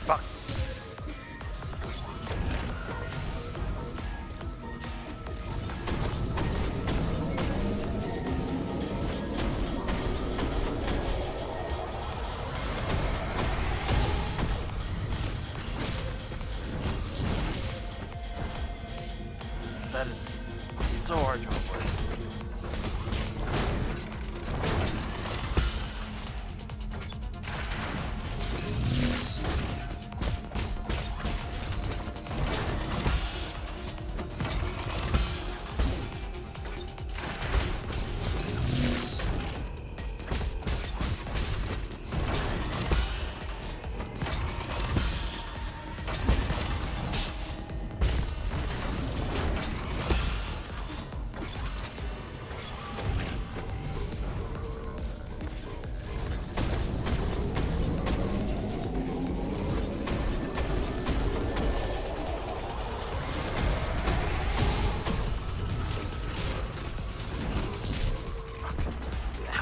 Fuck. That is so hard to avoid.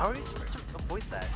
How are you supposed to avoid that?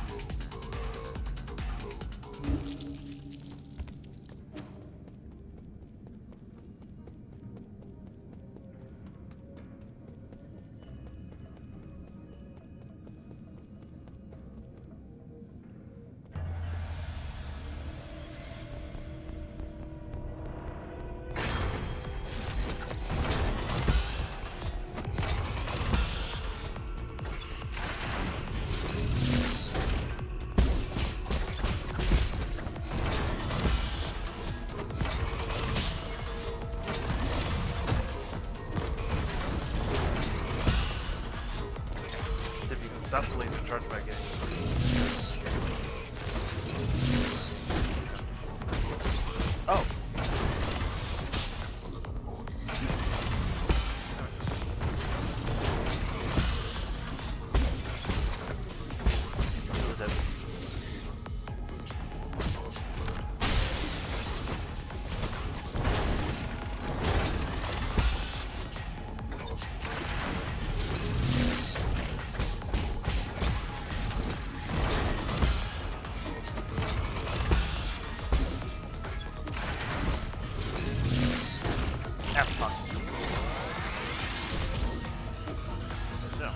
If you can stop the laser charge back in. Oh! What was that? Ah, fuck. No,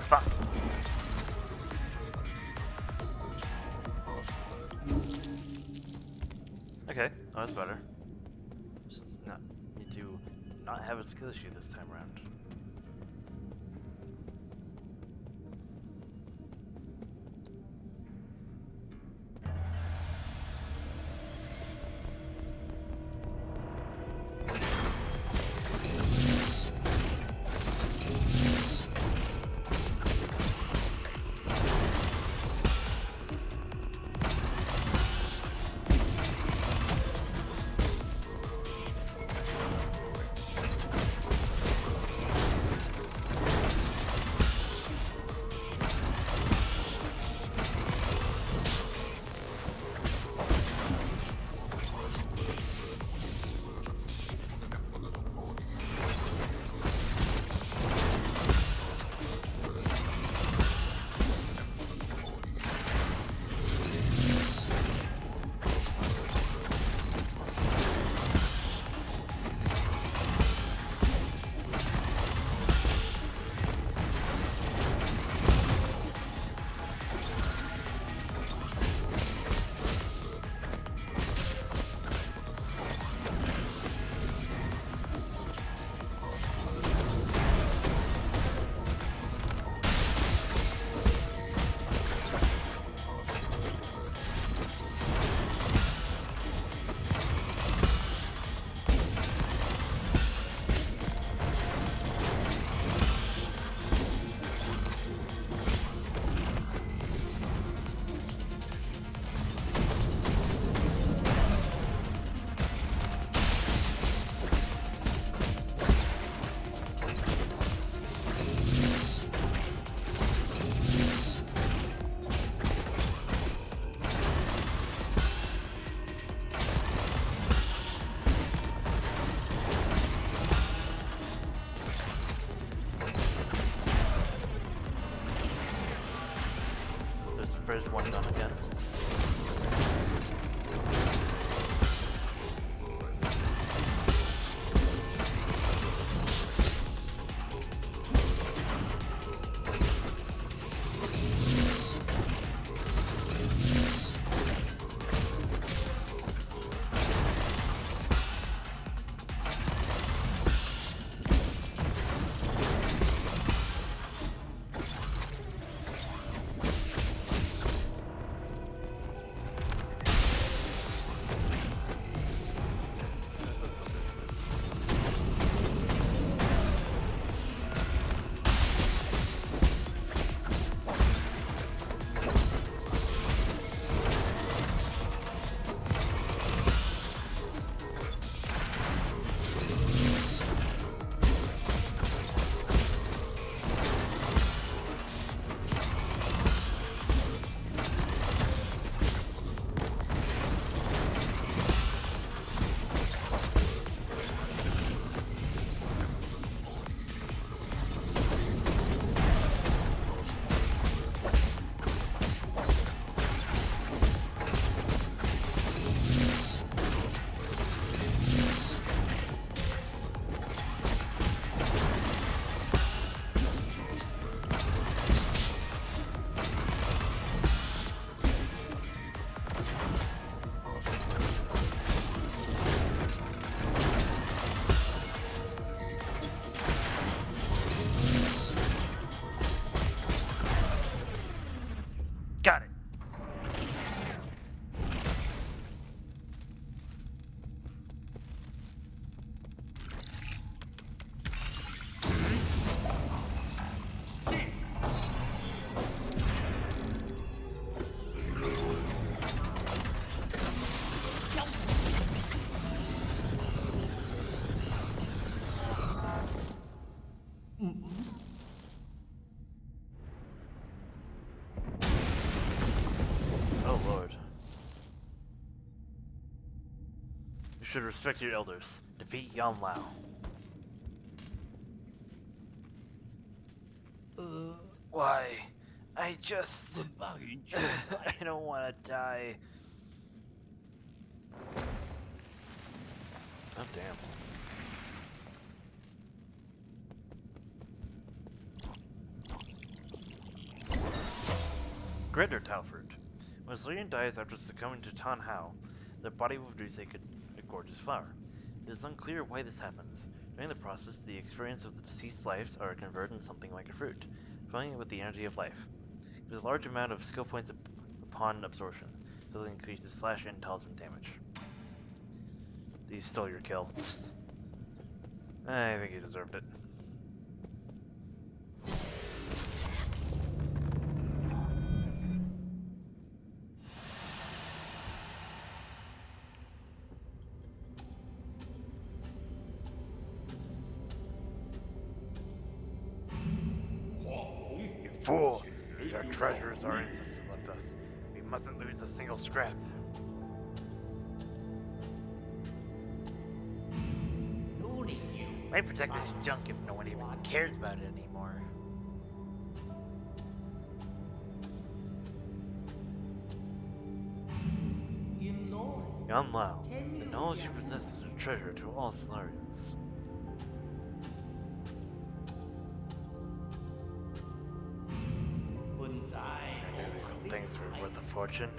fuck. Okay, oh, that's better. Just not need to not have a skill issue this time around. there's one gun again. Got it. Oh lord. You should respect your elders. Defeat Yan Lao. Why? I just... I don't want to die. Oh damn. Greater Talford. When Zillion dies after succumbing to Tan Hao, their body will produce a gorgeous flower. It is unclear why this happens. During the process, the experience of the deceased's lives are converted into something like a fruit, filling it with the energy of life. There's a large amount of skill points upon absorption, so it increases slash and talisman damage. These stole your kill. I think you deserved it. You fool! These are treasures our ancestors left us. We mustn't lose a single scrap. Why protect this junk if no one even cares about it anymore? Yan Lao, the knowledge you possess is a treasure to all Solarians. Some things were worth a fortune.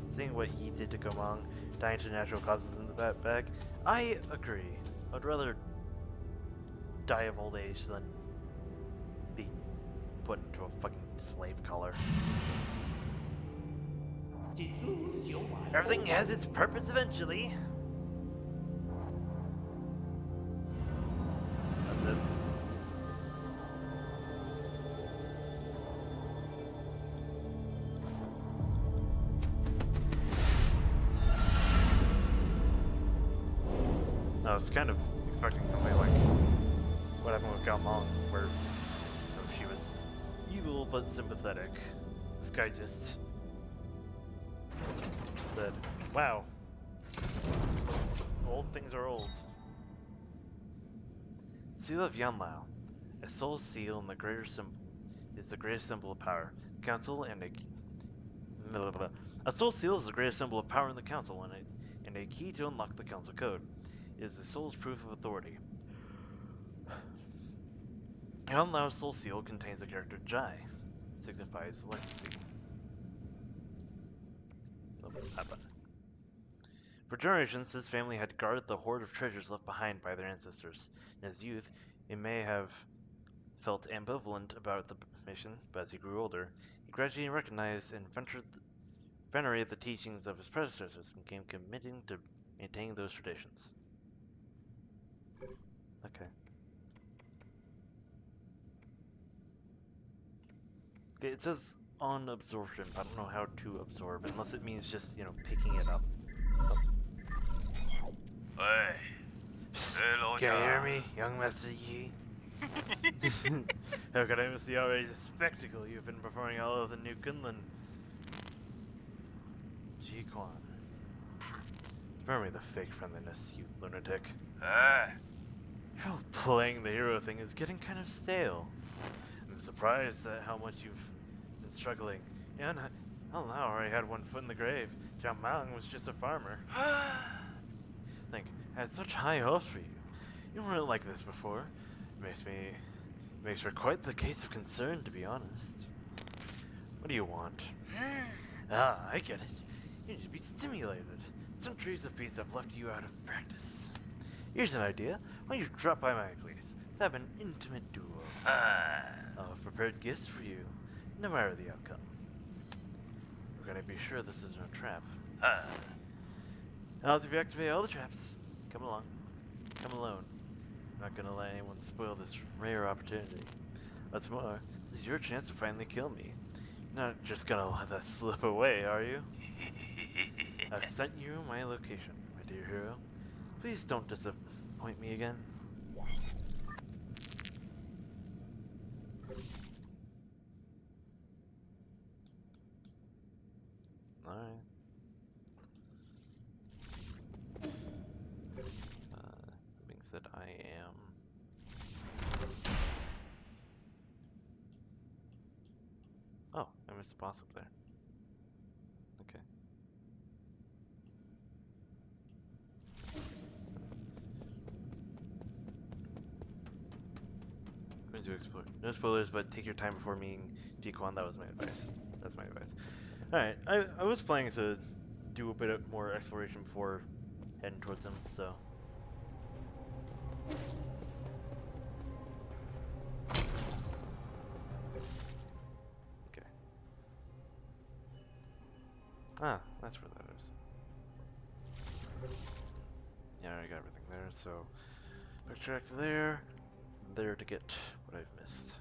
Seeing what Yi did to Gomang, dying to natural causes in the backpack, I agree. I'd rather die of old age than be put into a fucking slave collar. Everything has its purpose eventually. That's it. I was kind of expecting something like what happened with Galmong, where she was evil but sympathetic. This guy just said, wow, old things are old. Seal of Yan Lao. A soul seal in the greater is the greatest symbol of power. Council and a blah, blah, blah. A soul seal is the greatest symbol of power in the council, and a key to unlock the council code. It is the soul's proof of authority. The unlocked soul seal contains the character Jai, signifies legacy. For generations, his family had guarded the hoard of treasures left behind by their ancestors. In his youth, he may have felt ambivalent about the mission, but as he grew older, he gradually recognized and venerated the teachings of his predecessors and became committed to maintaining those traditions. Okay. Okay, it says on absorption, but I don't know how to absorb, unless it means just, you know, picking it up. Hey. Hello, Can you hear me, young Master Yi? How could I miss the outrageous spectacle you've been performing all over the New Kunlun? Ji Quan. Spare me the fake friendliness, you lunatic. Your whole playing the hero thing is getting kind of stale. I'm surprised at how much you've been struggling. Yeah, hell now, I already had one foot in the grave. Jiang Mang was just a farmer. Think, I had such high hopes for you. You weren't like this before. It makes for quite the case of concern, to be honest. What do you want? Ah, I get it. You need to be stimulated. Centuries of peace have left you out of practice. Here's an idea. Why don't you drop by my place? Let's have an intimate duel. I'll have prepared gifts for you, no matter the outcome. We're gonna be sure this isn't a trap. I'll deactivate all the traps. Come along. Come alone. I'm not gonna let anyone spoil this rare opportunity. What's more, this is your chance to finally kill me. You're not just gonna let that slip away, are you? I've sent you my location, my dear hero. Please don't disappoint me again. Alright. That being said, I am... Oh, I missed the boss up there. Okay. Going to explore. No spoilers, but take your time before meeting Ji Quan. That was my advice. That's my advice. Alright, I was planning to do a bit more exploration before heading towards him, so... Okay. Ah, that's where that is. Yeah, I got everything there, so... Backtrack to there to get what I've missed.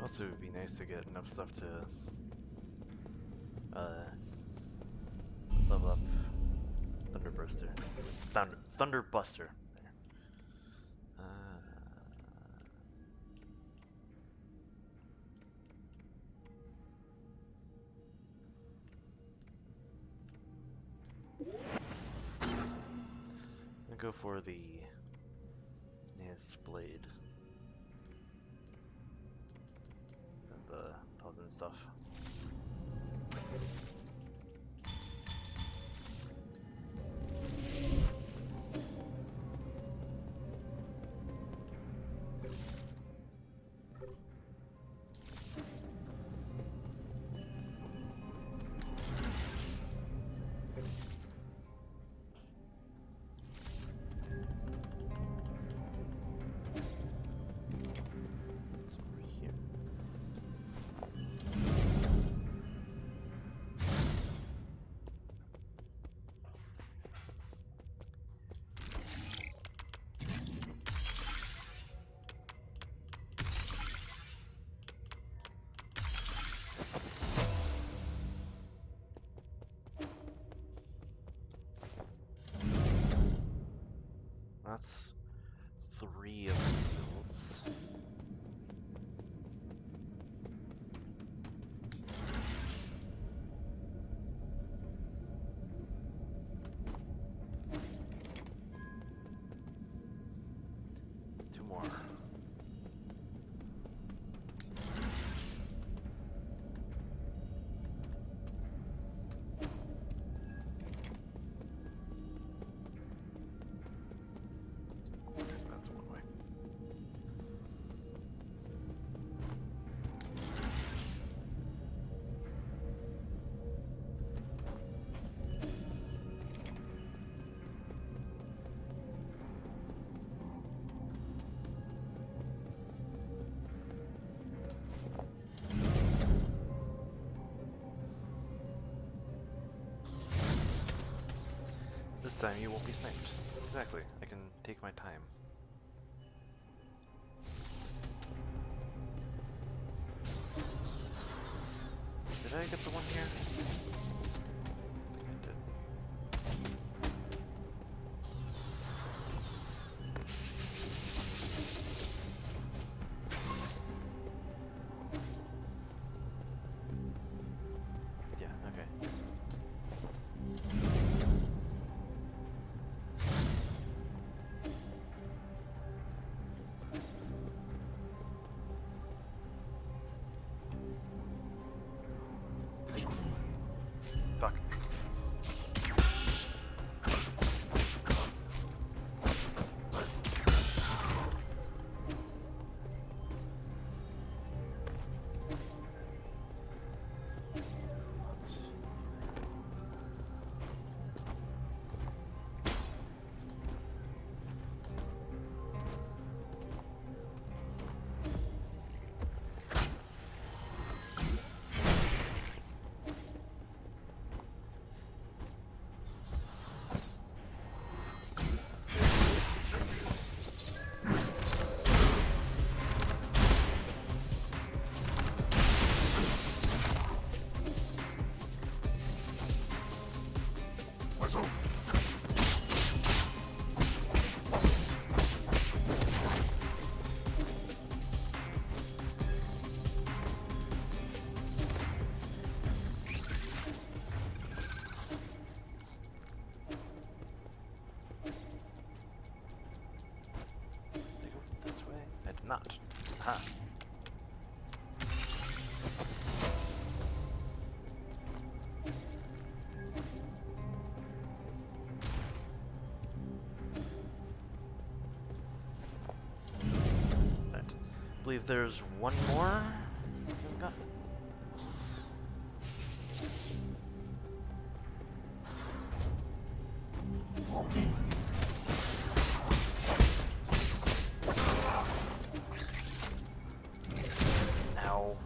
Also, it would be nice to get enough stuff to level up Thunderbuster. Thunderbuster. There. I'll go for the enhanced blade. The thousand stuff. It's over here. that's 3 of the skills. Two more. That's one way. This time you won't be sniped. Exactly. I can take my time. Did I get the one here? I think I did. Yeah, okay. Fuck. Did I go this way? I did not. Aha. Right. I believe there's one more. We've got. Ow.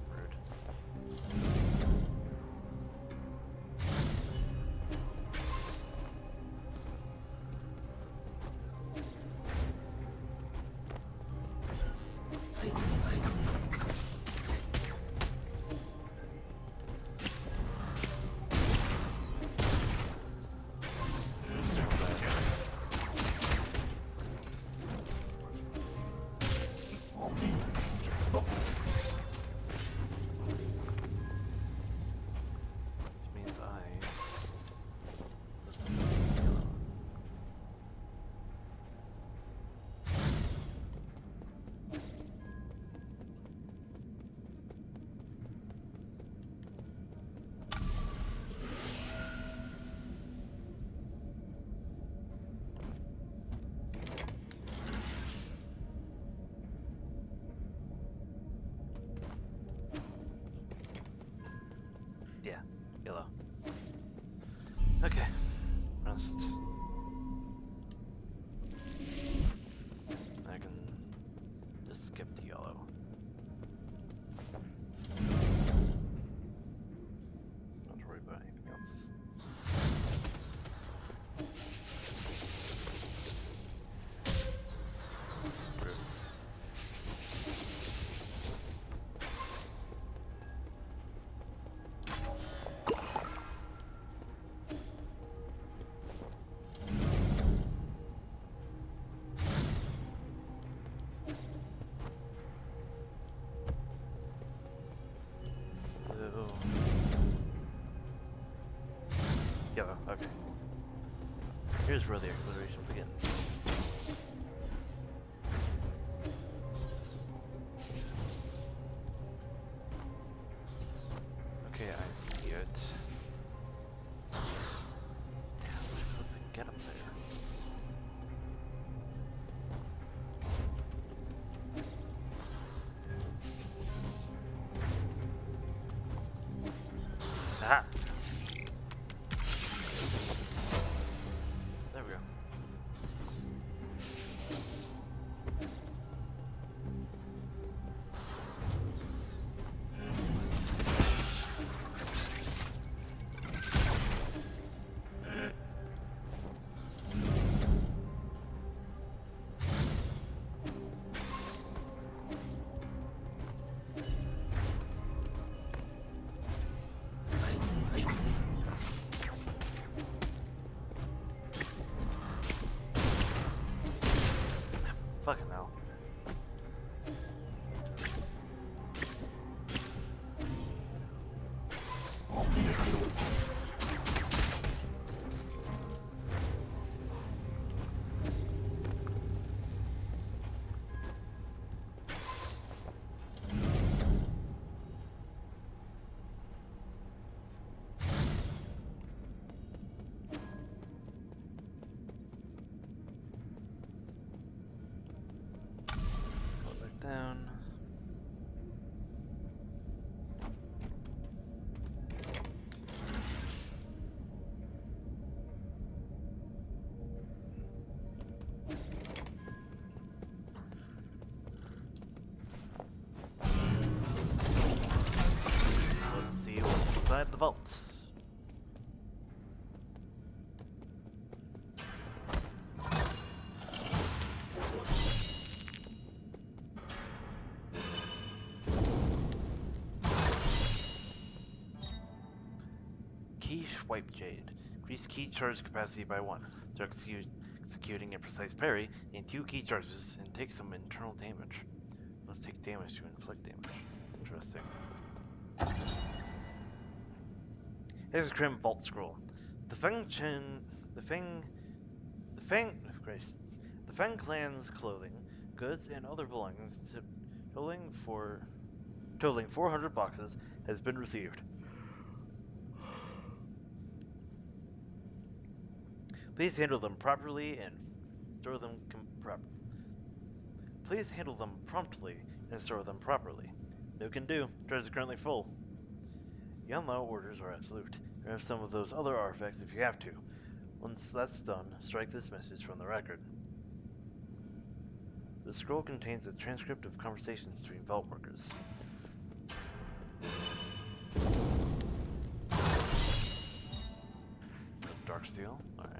Rude. This means I. Yeah, yellow. Okay, rest. I can just skip the yellow. Not worry about anything else. Rude. Okay. Here's where the exploration begins. Okay, I see it. Damn, we're supposed to get up there. Aha! There we go. Fucking hell. Go back down. Let's see what's inside the vaults. Key Swipe Jade. Increase key charge capacity by 1. So executing a precise parry, gain 2 key charges and take some internal damage. Let's take damage to inflict damage. Interesting. Here's a Crim Vault Scroll. The Feng clan's clothing, goods, and other belongings totaling 400 boxes has been received. Please handle them properly and store them Please handle them promptly and store them properly. No can do. Treasure is currently full. Yanlao orders are absolute. Grab some of those other artifacts if you have to. Once that's done, strike this message from the record. The scroll contains a transcript of conversations between vault workers. Darksteel, alright.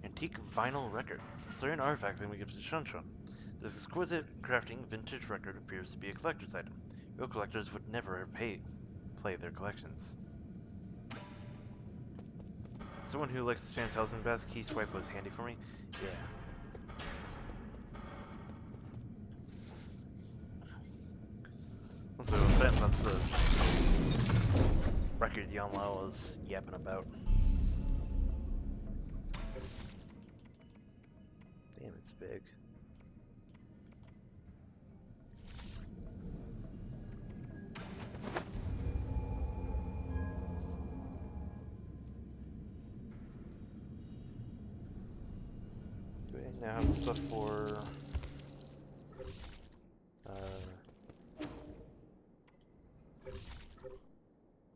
Antique vinyl record. Slay an artifact then we give to Shunshun. This exquisite crafting vintage record appears to be a collector's item. Real collectors would never play their collections. Someone who likes to spam Talisman Baths, Key Swipe was handy for me? Yeah. Also, that's the record Yanlao was yapping about. Damn, it's big. Do we now have stuff for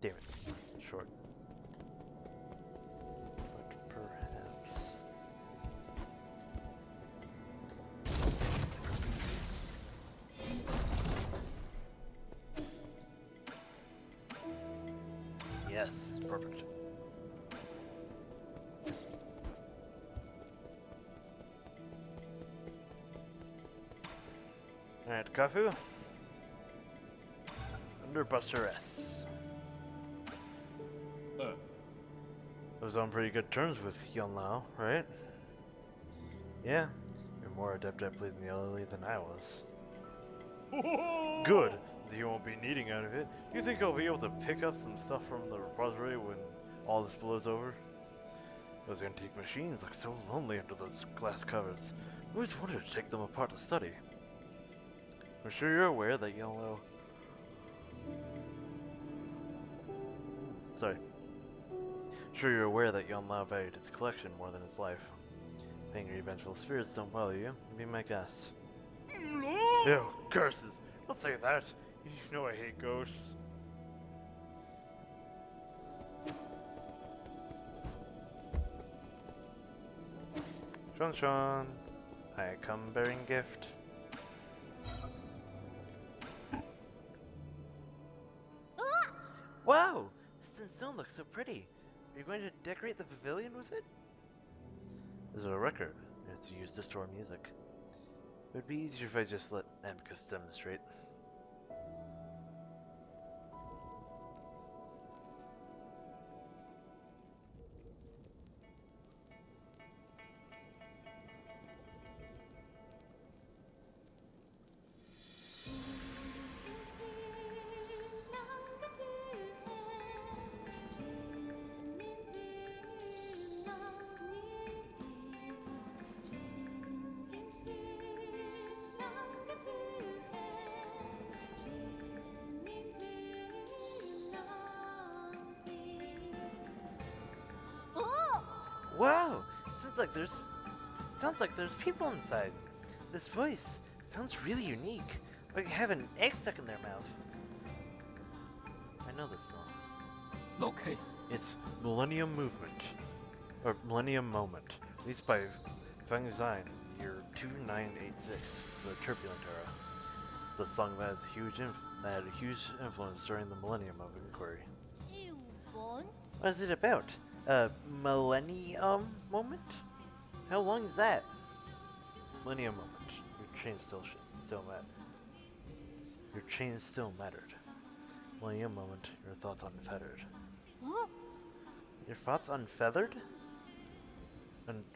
damn it, short. But perhaps yes, perfect. Alright, Kafu. Under Buster S. I was on pretty good terms with Yanlao, right? Yeah, you're more adept at pleasing the elderly than I was. Good! that he won't be needing out of it. Do you think he'll be able to pick up some stuff from the repository when all this blows over? Those antique machines look so lonely under those glass covers. I always wanted to take them apart to study. I'm sure you're aware that Yellow... Sorry. Sure you're aware that Yonlao valued its collection more than its life. Angry, vengeful spirits don't bother you. Be my guest. Ew, curses! Don't say that! You know I hate ghosts. Shon, I come bearing gift. Wow! This stone looks so pretty. Are you going to decorate the pavilion with it? This is a record. It's used to store music. It would be easier if I just let Amicus demonstrate. Wow! Sounds like there's people inside. This voice sounds really unique. Like you have an egg stuck in their mouth. I know this song. Okay. It's Millennium Movement, or Millennium Moment, released by Feng Zine, year 2986, the Turbulent Era. It's a song that had a huge influence during the Millennium of Inquiry. 15번? What is it about? A millennium moment? How long is that? Millennium Moment. Your chain still mattered. Your chain still mattered. Millennium Moment. Your thoughts unfettered. 어? Your thoughts unfeathered?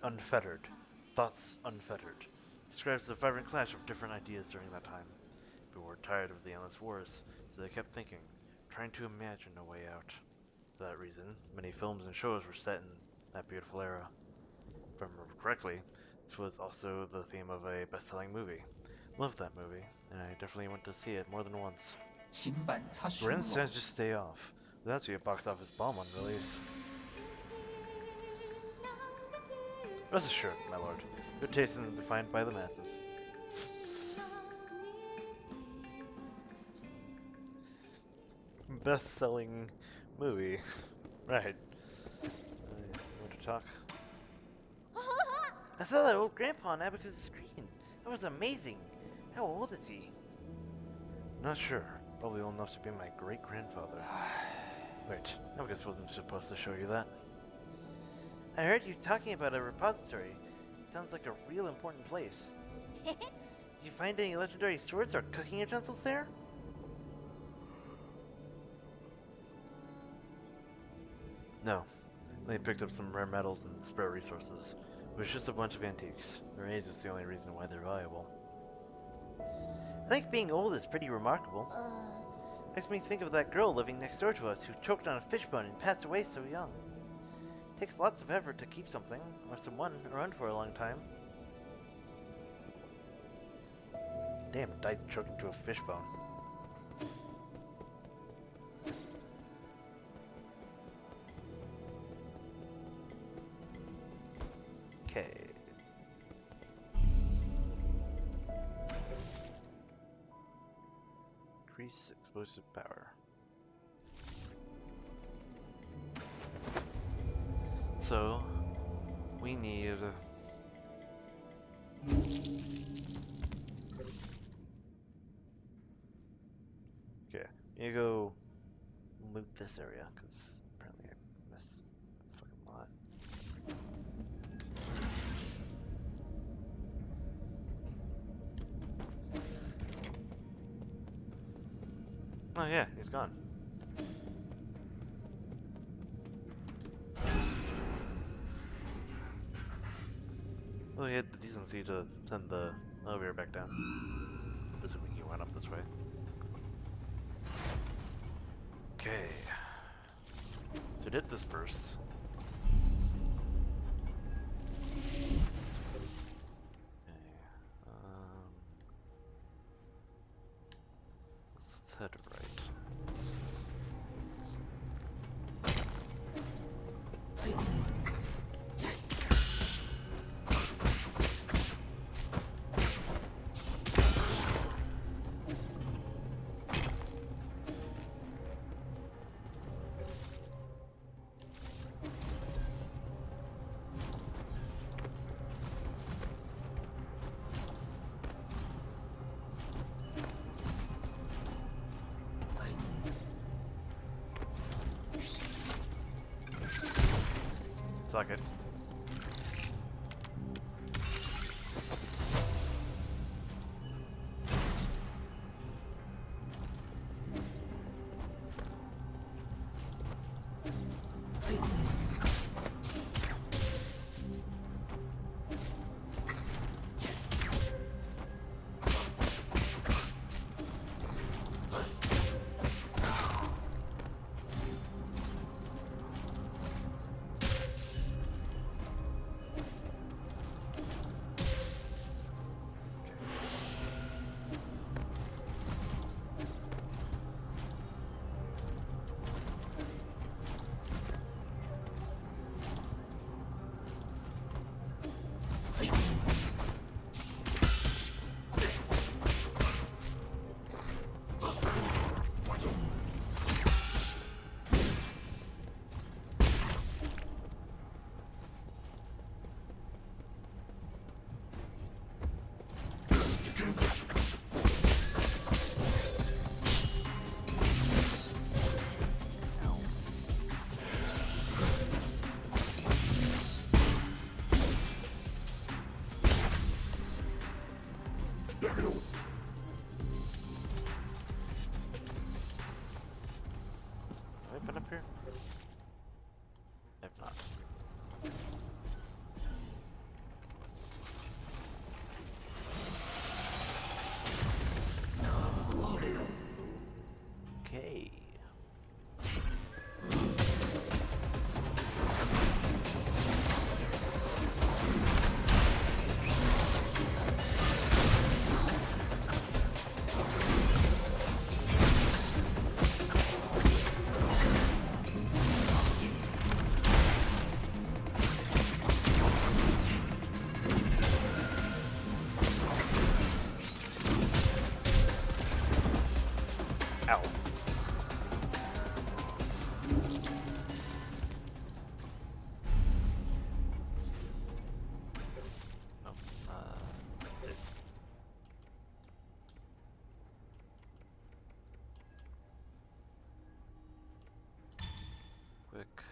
Unfettered. Thoughts unfettered. Describes the vibrant clash of different ideas during that time. People were tired of the endless wars, so they kept thinking, trying to imagine a way out. For that reason, many films and shows were set in that beautiful era. If I remember correctly, this was also the theme of a best-selling movie. Loved that movie, and I definitely went to see it more than once. 金版擦虚 Gren 弱 says just stay off. That's a box office bomb on release. Rest assured, my lord, good taste isn't defined by the masses. Best-selling movie. Right. Want to talk? I saw that old grandpa on Abacus' screen. That was amazing. How old is he? Not sure. Probably old enough to be my great-grandfather. Wait, Abacus wasn't supposed to show you that. I heard you talking about a repository. It sounds like a real important place. You find any legendary swords or cooking utensils there? No. They picked up some rare metals and spare resources. It was just a bunch of antiques. Their age is the only reason why they're valuable. I think being old is pretty remarkable. Makes me think of that girl living next door to us who choked on a fishbone and passed away so young. Takes lots of effort to keep something, or someone, around for a long time. Damn, it died choking to a fishbone. Okay. Increase explosive power. So, we need... Okay, you go loot this area, because apparently I missed a fucking lot. Oh yeah, he's gone. Well, he had the decency to send the elevator back down. Assuming he went up this way. did this first. Let's head right. Suck it. Have I been up here? I have not. Okay. Ow. No. It's... Quick.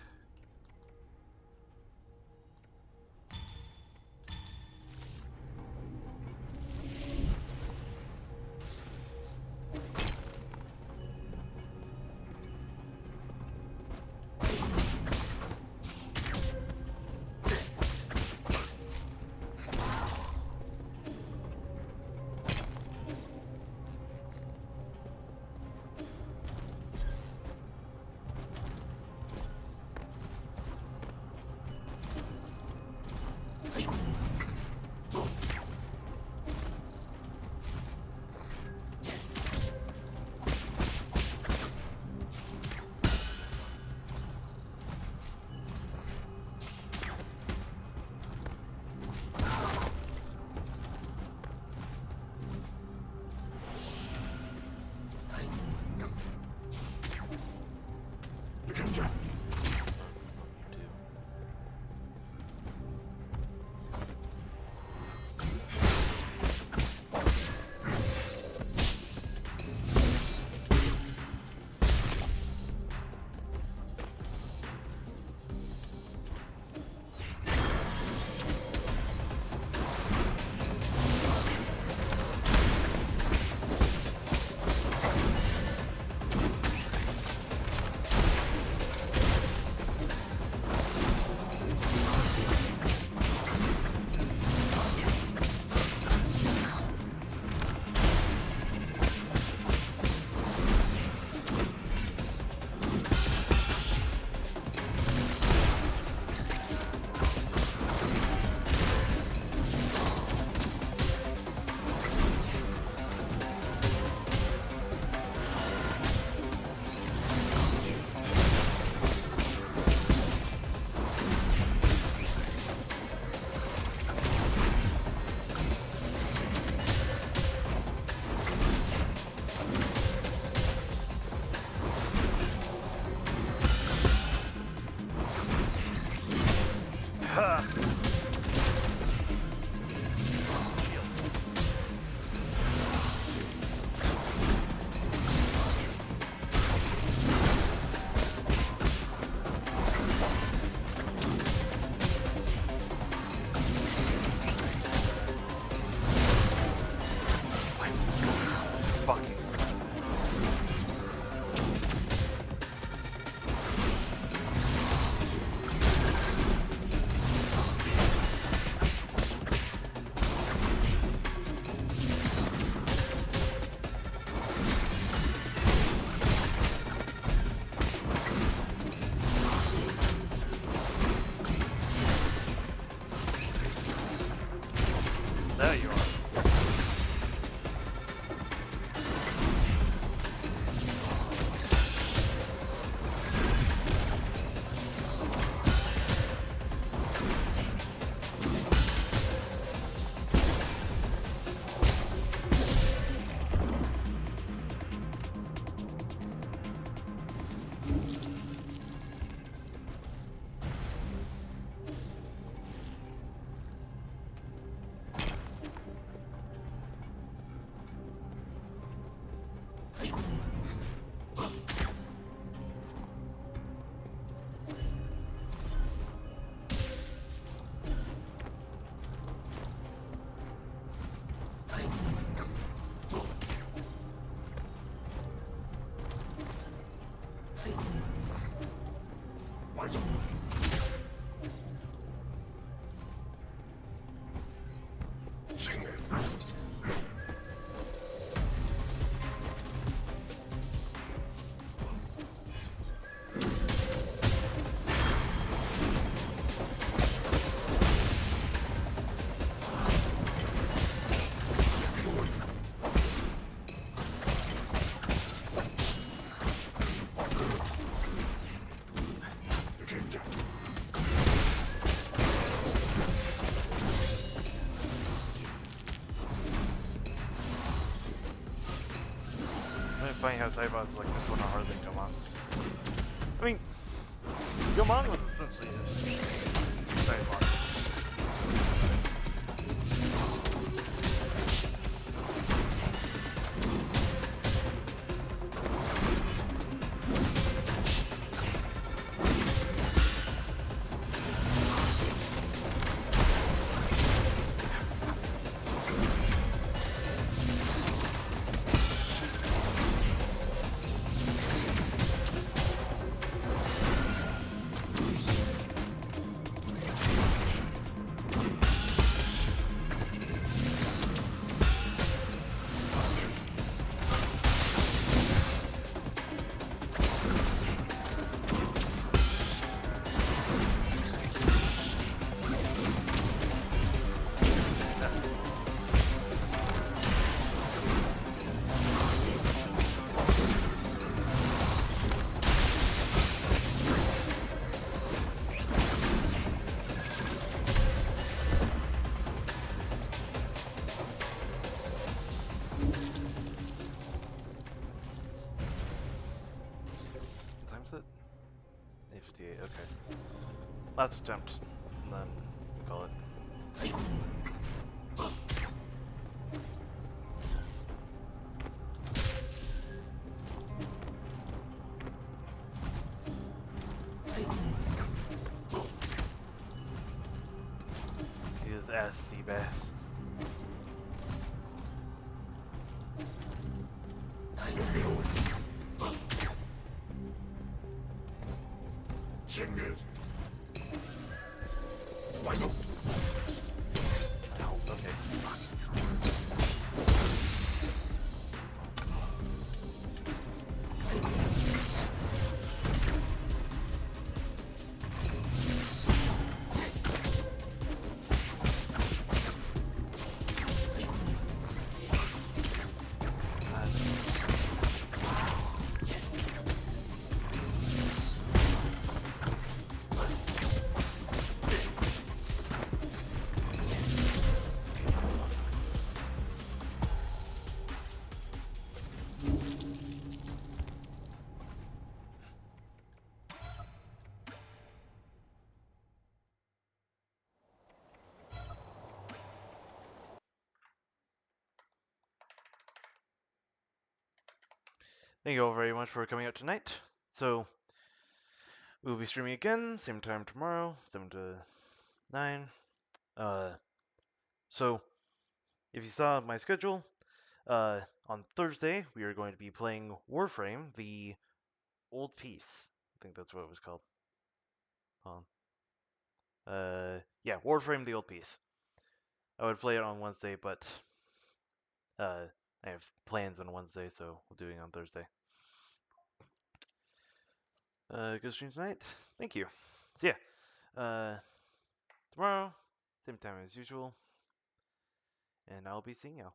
funny how Cybots like this one are harder than Gomon. I mean, Gomon was essentially just Cybots. What time is it? 8:58, okay. Last attempt, and then we call it. He is ass sea bass. Ow, okay. Thank you all very much for coming out tonight. So, we'll be streaming again, same time tomorrow, 7 to 9. So, if you saw my schedule, on Thursday, we are going to be playing Warframe, the Old Peace. I think that's what it was called. Hold on. Yeah, Warframe, the Old Peace. I would play it on Wednesday, but I have plans on Wednesday, so we'll do it on Thursday. Good stream tonight. Thank you. So yeah, tomorrow, same time as usual, and I'll be seeing y'all.